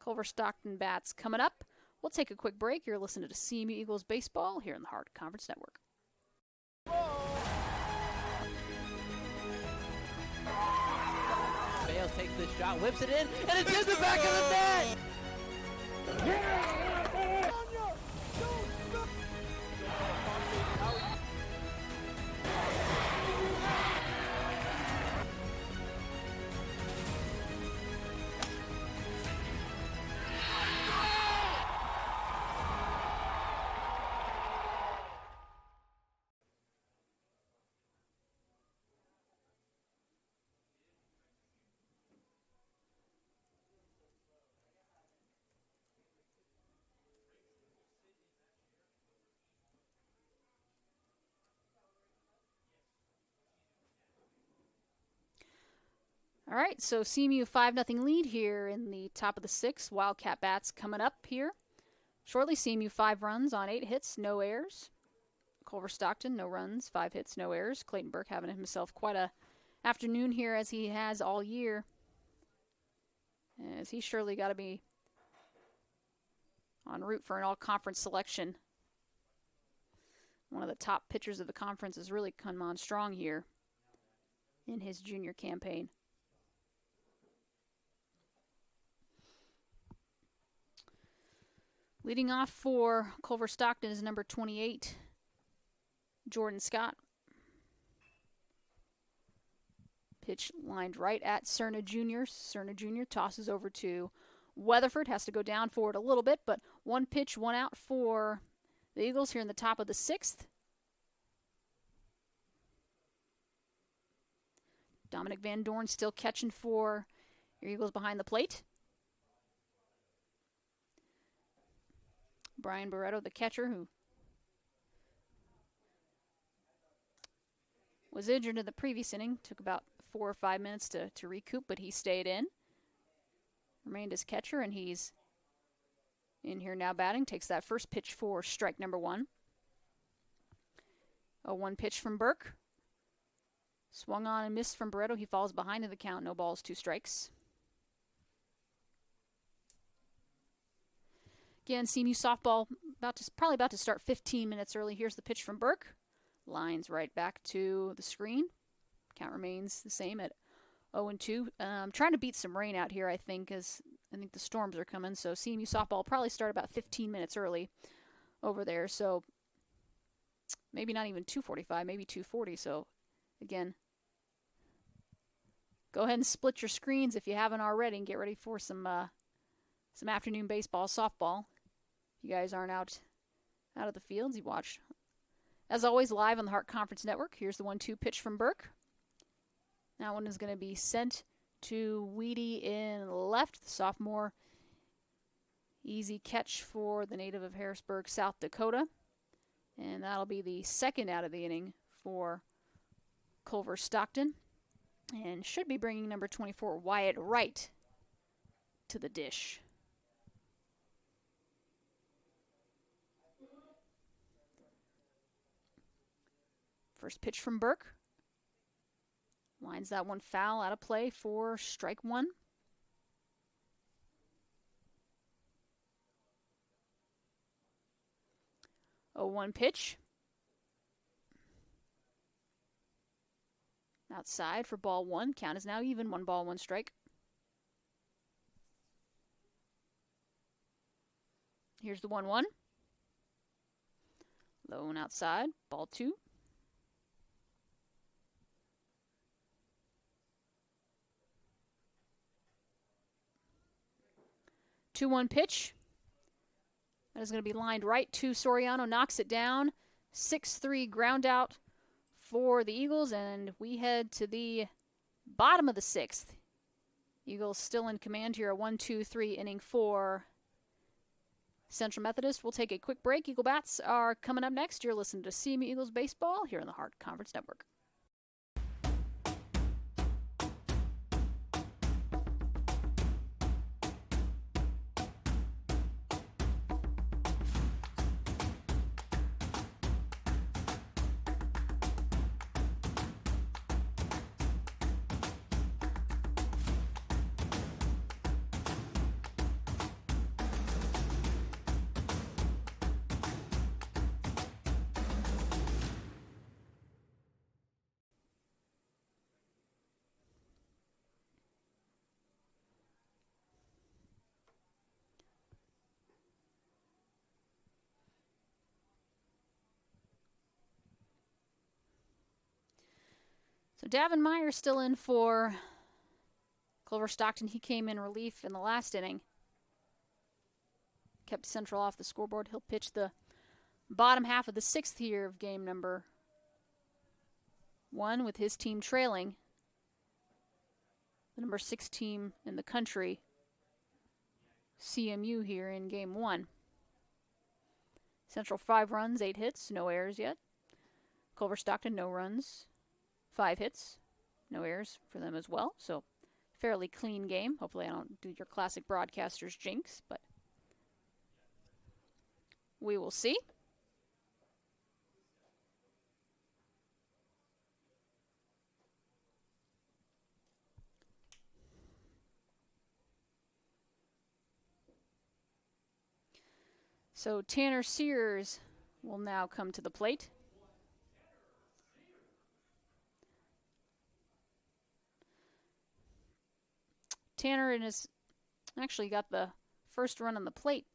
Culver-Stockton bats coming up. We'll take a quick break. You're listening to CMU Eagles Baseball here on the Hart Conference Network. Miles takes this shot, whips it in, and it's in the back of the net! All right, so CMU 5-0 lead here in the top of the sixth. Wildcat Bats coming up here shortly. CMU 5 runs on 8 hits, no errors. Culver-Stockton, no runs, 5 hits, no errors. Clayton Burke having himself quite a afternoon here as he has all year. As he's surely got to be en route for an all-conference selection. One of the top pitchers of the conference has really come on strong here in his junior campaign. Leading off for Culver-Stockton is number 28, Jordan Scott. Pitch lined right at Cerna Jr. Cerna Jr. tosses over to Weatherford. Has to go down for it a little bit, but one pitch, one out for the Eagles here in the top of the sixth. Dominic Van Dorn still catching for your Eagles behind the plate. Brian Barreto, the catcher, who was injured in the previous inning, took about 4 or 5 minutes to recoup, but he stayed in. Remained as catcher, and he's in here now batting. Takes that first pitch for strike number 1. A 1 pitch from Burke. Swung on and missed from Barreto. He falls behind in the count. No balls, 2 strikes. Again, CMU softball probably about to start 15 minutes early. Here's the pitch from Burke. Lines right back to the screen. Count remains the same at 0-2. Trying to beat some rain out here, I think, as I think the storms are coming. So CMU softball will probably start about 15 minutes early over there. So maybe not even 2:45, maybe 2:40. So again, go ahead and split your screens if you haven't already, and get ready for some afternoon baseball, softball. If you guys aren't out of the fields, you watch, as always, live on the Hart Conference Network. Here's the 1-2 pitch from Burke. That one is going to be sent to Weedy in left, the sophomore. Easy catch for the native of Harrisburg, South Dakota. And that'll be the second out of the inning for Culver-Stockton. And should be bringing number 24, Wyatt Wright, to the dish. First pitch from Burke. Lines that one foul out of play for strike 1. A 1 pitch. Outside for ball 1. Count is now even. 1 ball, 1 strike. Here's the 1-1. Low and outside. Ball 2. 2-1 pitch. That is going to be lined right to Soriano. Knocks it down. 6-3 ground out for the Eagles. And we head to the bottom of the 6th. Eagles still in command here. A 1-2-3 inning for Central Methodist. We'll take a quick break. Eagle Bats are coming up next. You're listening to CMU Eagles Baseball here on the Hart Conference Network. So Davin Meyer still in for Culver-Stockton. He came in relief in the last inning. Kept Central off the scoreboard. He'll pitch the bottom half of the 6th here of game number 1 with his team trailing the number 6 team in the country, CMU, here in game 1. Central 5 runs, 8 hits, no errors yet. Culver-Stockton, no runs, 5 hits, no errors for them as well. So fairly clean game. Hopefully I don't do your classic broadcasters jinx, but we will see. So Tanner Sears will now come to the plate. Tanner actually got the first run on the plate,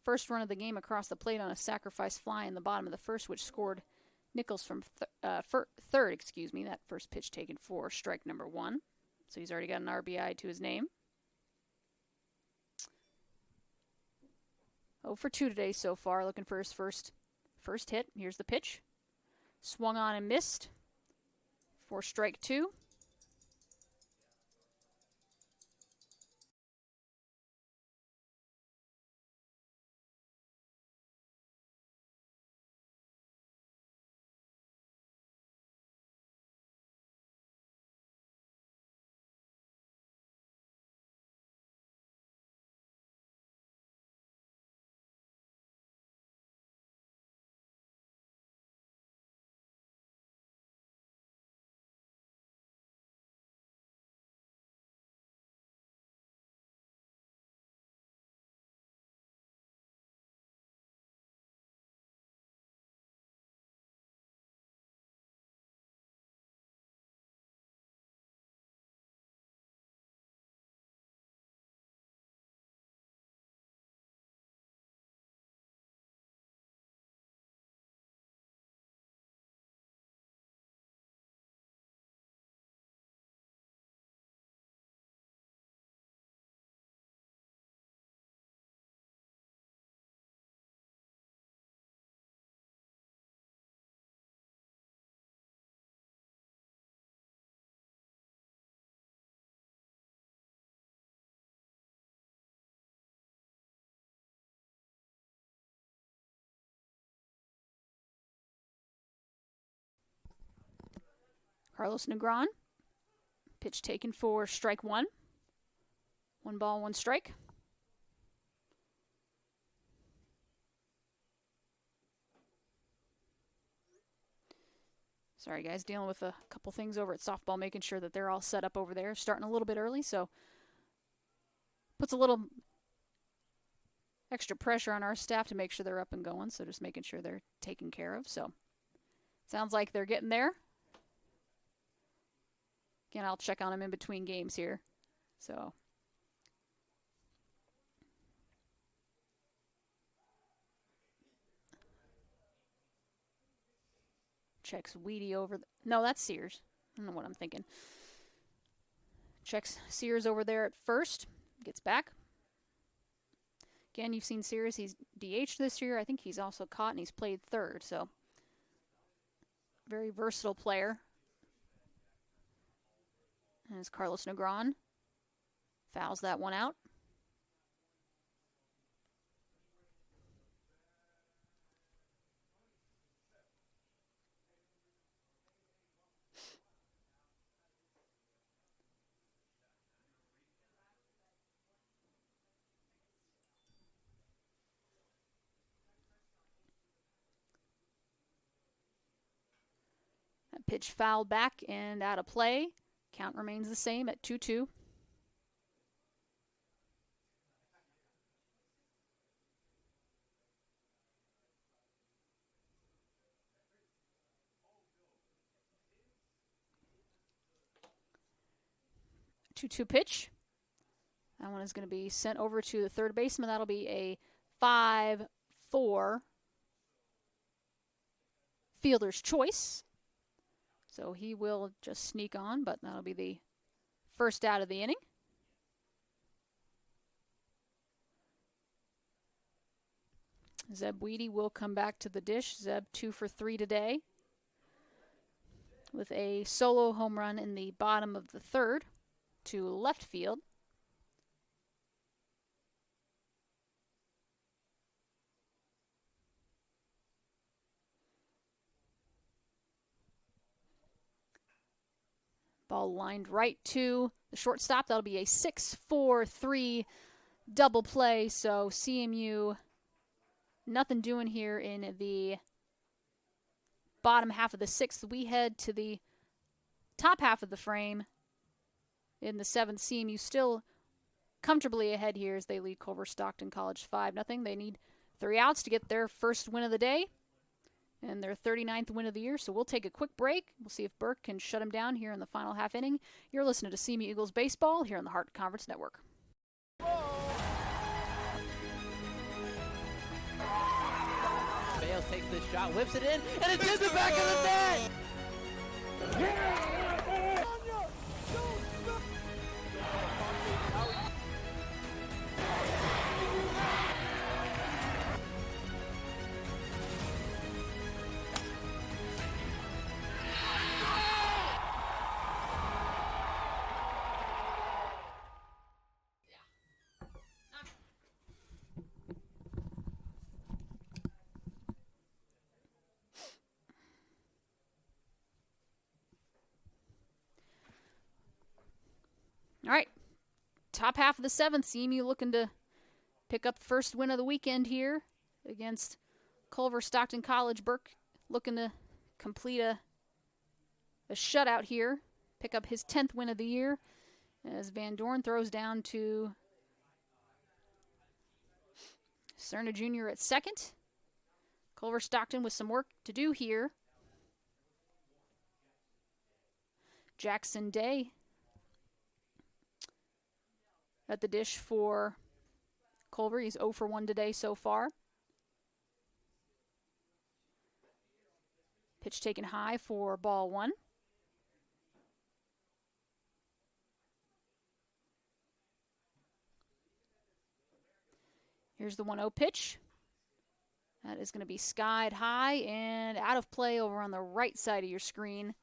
first run of the game across the plate on a sacrifice fly in the bottom of the first, which scored Nichols from third. Excuse me, that first pitch taken for strike number 1. So he's already got an RBI to his name. 0 for 2 today so far, looking for his first hit. Here's the pitch. Swung on and missed for strike 2. Carlos Negron. Pitch taken for strike 1. 1 ball, 1 strike. Sorry guys, dealing with a couple things over at softball, making sure that they're all set up over there. Starting a little bit early, so puts a little extra pressure on our staff to make sure they're up and going. So just making sure they're taken care of. So sounds like they're getting there. Again, I'll check on them in between games here. So checks Weedy over. No, that's Sears. I don't know what I'm thinking. Checks Sears over there at first. Gets back. Again, you've seen Sears. He's DH'd this year. I think he's also caught and he's played third. So very versatile player. And as Carlos Negron fouls that one out. That pitch fouled back and out of play. Count remains the same at 2-2. Two pitch. That one is going to be sent over to the third baseman. That'll be a 5-4 fielder's choice. So he will just sneak on, but that'll be the first out of the inning. Zeb Weedy will come back to the dish. Zeb 2 for 3 today, with a solo home run in the bottom of the third to left field. Ball lined right to the shortstop. That'll be a 6-4-3 double play. So CMU, nothing doing here in the bottom half of the sixth. We head to the top half of the frame in the seventh. CMU still comfortably ahead here as they lead Culver-Stockton College 5-0. They need 3 outs to get their first win of the day and their 39th win of the year. So we'll take a quick break. We'll see if Burke can shut him down here in the final half inning. You're listening to CMU Eagles Baseball here on the Hart Conference Network. Bales takes this shot, whips it in, and it's in the back of the net! All right, top half of the seventh. CMU looking to pick up the first win of the weekend here against Culver-Stockton College. Burke looking to complete a shutout here, pick up his 10th win of the year as Van Dorn throws down to Cerna Jr. at second. Culver-Stockton with some work to do here. Jackson Day at the dish for Culver. He's 0 for 1 today so far. Pitch taken high for ball 1. Here's the 1-0 pitch. That is going to be skied high and out of play over on the right side of your screen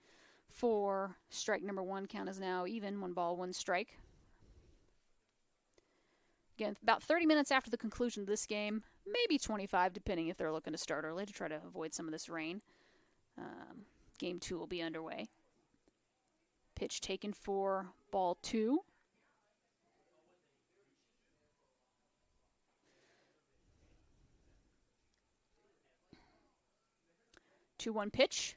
for strike number 1. Count is now even, 1 ball, 1 strike. Again, about 30 minutes after the conclusion of this game, maybe 25, depending if they're looking to start early to try to avoid some of this rain. Game 2 will be underway. Pitch taken for ball 2. Two-one pitch.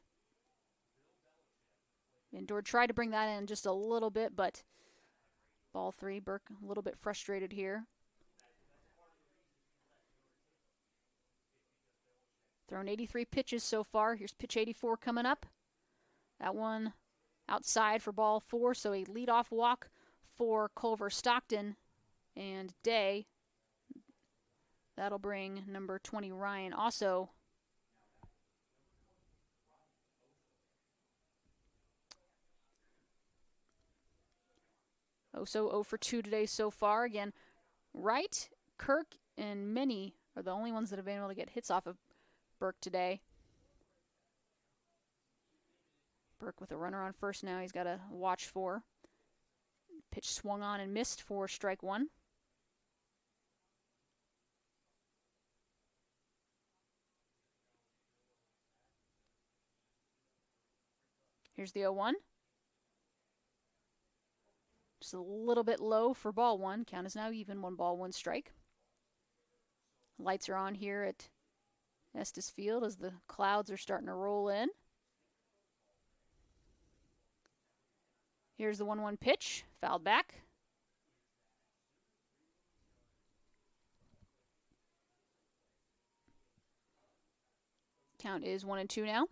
Van Dorn tried to bring that in just a little bit, but ball 3, Burke a little bit frustrated here. Thrown 83 pitches so far. Here's pitch 84 coming up. That one outside for ball 4, so a leadoff walk for Culver-Stockton and Day. That'll bring number 20 Ryan also so 0 for 2 today so far. Again, Wright, Kirk, and Minnie are the only ones that have been able to get hits off of Burke today. Burke with a runner on first now he's got to watch for. Pitch swung on and missed for strike 1. Here's the 0-1. Just a little bit low for ball 1. Count is now even, 1 ball, 1 strike. Lights are on here at Estes Field as the clouds are starting to roll in. Here's the 1-1 pitch, fouled back. Count is 1-2 now.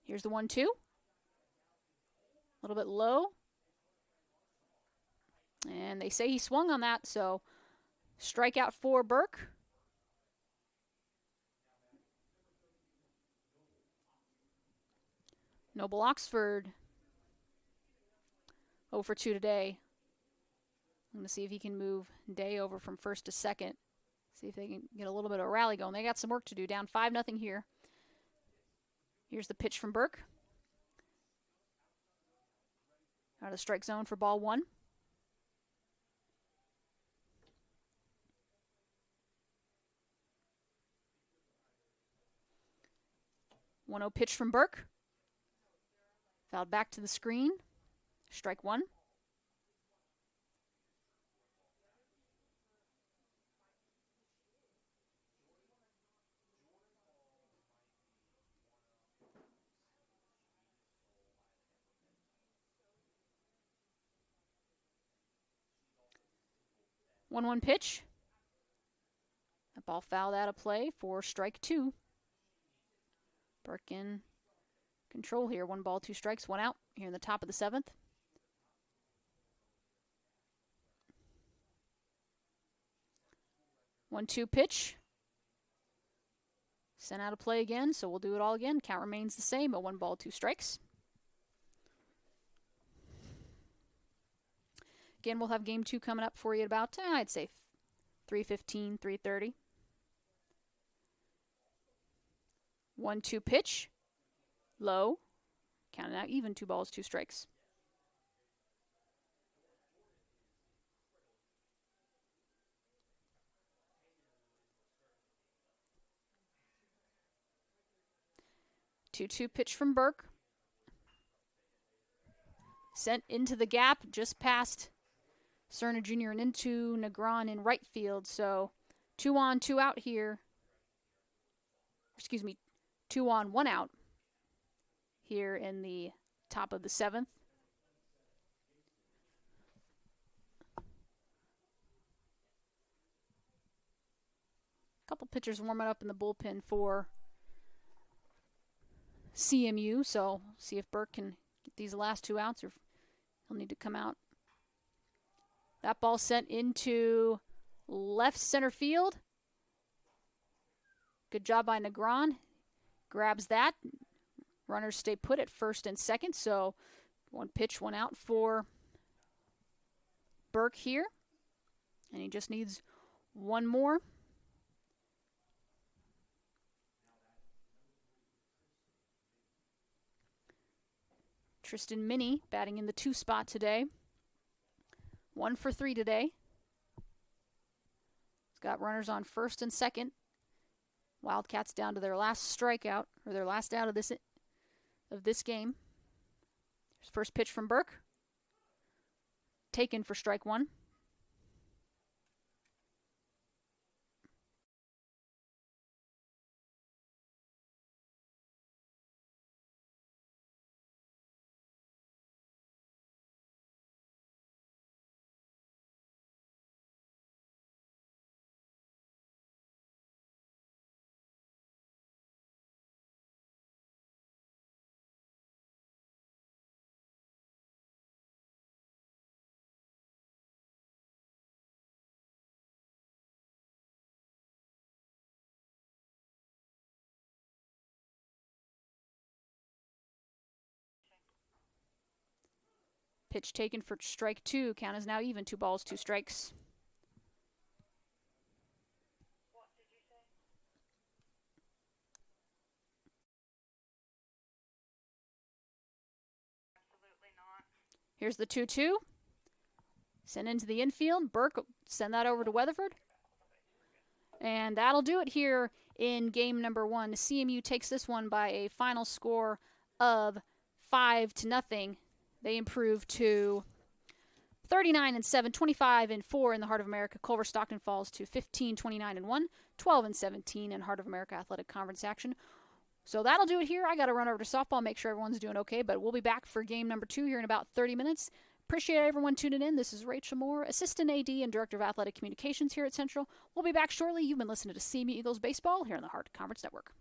Here's the 1-2. A little bit low. And they say he swung on that, so Strikeout for Burke. Noble Oxford 0 for 2 today. I'm going to see if he can move Day over from first to second. See if they can get a little bit of a rally going. They got some work to do. Down 5-0 here. Here's the pitch from Burke. Out of the strike zone for ball 1. One 0 pitch from Burke. Fouled back to the screen. Strike 1. One pitch. That ball fouled out of play for strike 2. Burke in control here. 1 ball, 2 strikes, 1 out here in the top of the 7th. One 2 pitch. Sent out of play again, so we'll do it all again. Count remains the same at 1 ball, 2 strikes. Again, we'll have game 2 coming up for you at about, I'd say 3:15, 3:30. 1 2 pitch. Low. Counted out even, 2 balls, 2 strikes. Two pitch from Burke. Sent into the gap just past Cerna Jr. and into Negron in right field. So 2 on, 2 out here. Excuse me, 2 on, 1 out here in the top of the 7th. Couple pitchers warming up in the bullpen for CMU, so see if Burke can get these last 2 outs or he'll need to come out. That ball sent into left center field. Good job by Negron. Grabs that. Runners stay put at first and second, so 1 pitch, 1 out for Burke here. And he just needs 1 more. Tristan Minnie batting in the 2 spot today. 1 for 3 today. He's got runners on first and second. Wildcats down to their last strikeout, or their last out of this game. Here's first pitch from Burke. Taken for strike 1. Pitch taken for strike 2. Count is now even. 2 balls, 2 strikes. Here's the 2-2. Sent into the infield. Burke send that over to Weatherford. And that'll do it here in game number 1. CMU takes this one by a final score of 5-0. They improve to 39-7, 25-4 in the Heart of America. Culver-Stockton falls to 15-29-1, 12-17 in Heart of America Athletic Conference action. So that'll do it here. I got to run over to softball, make sure everyone's doing okay, but we'll be back for game number 2 here in about 30 minutes. Appreciate everyone tuning in. This is Rachel Moore, Assistant AD and Director of Athletic Communications here at Central. We'll be back shortly. You've been listening to CMU Eagles Baseball here on the Heart Conference Network.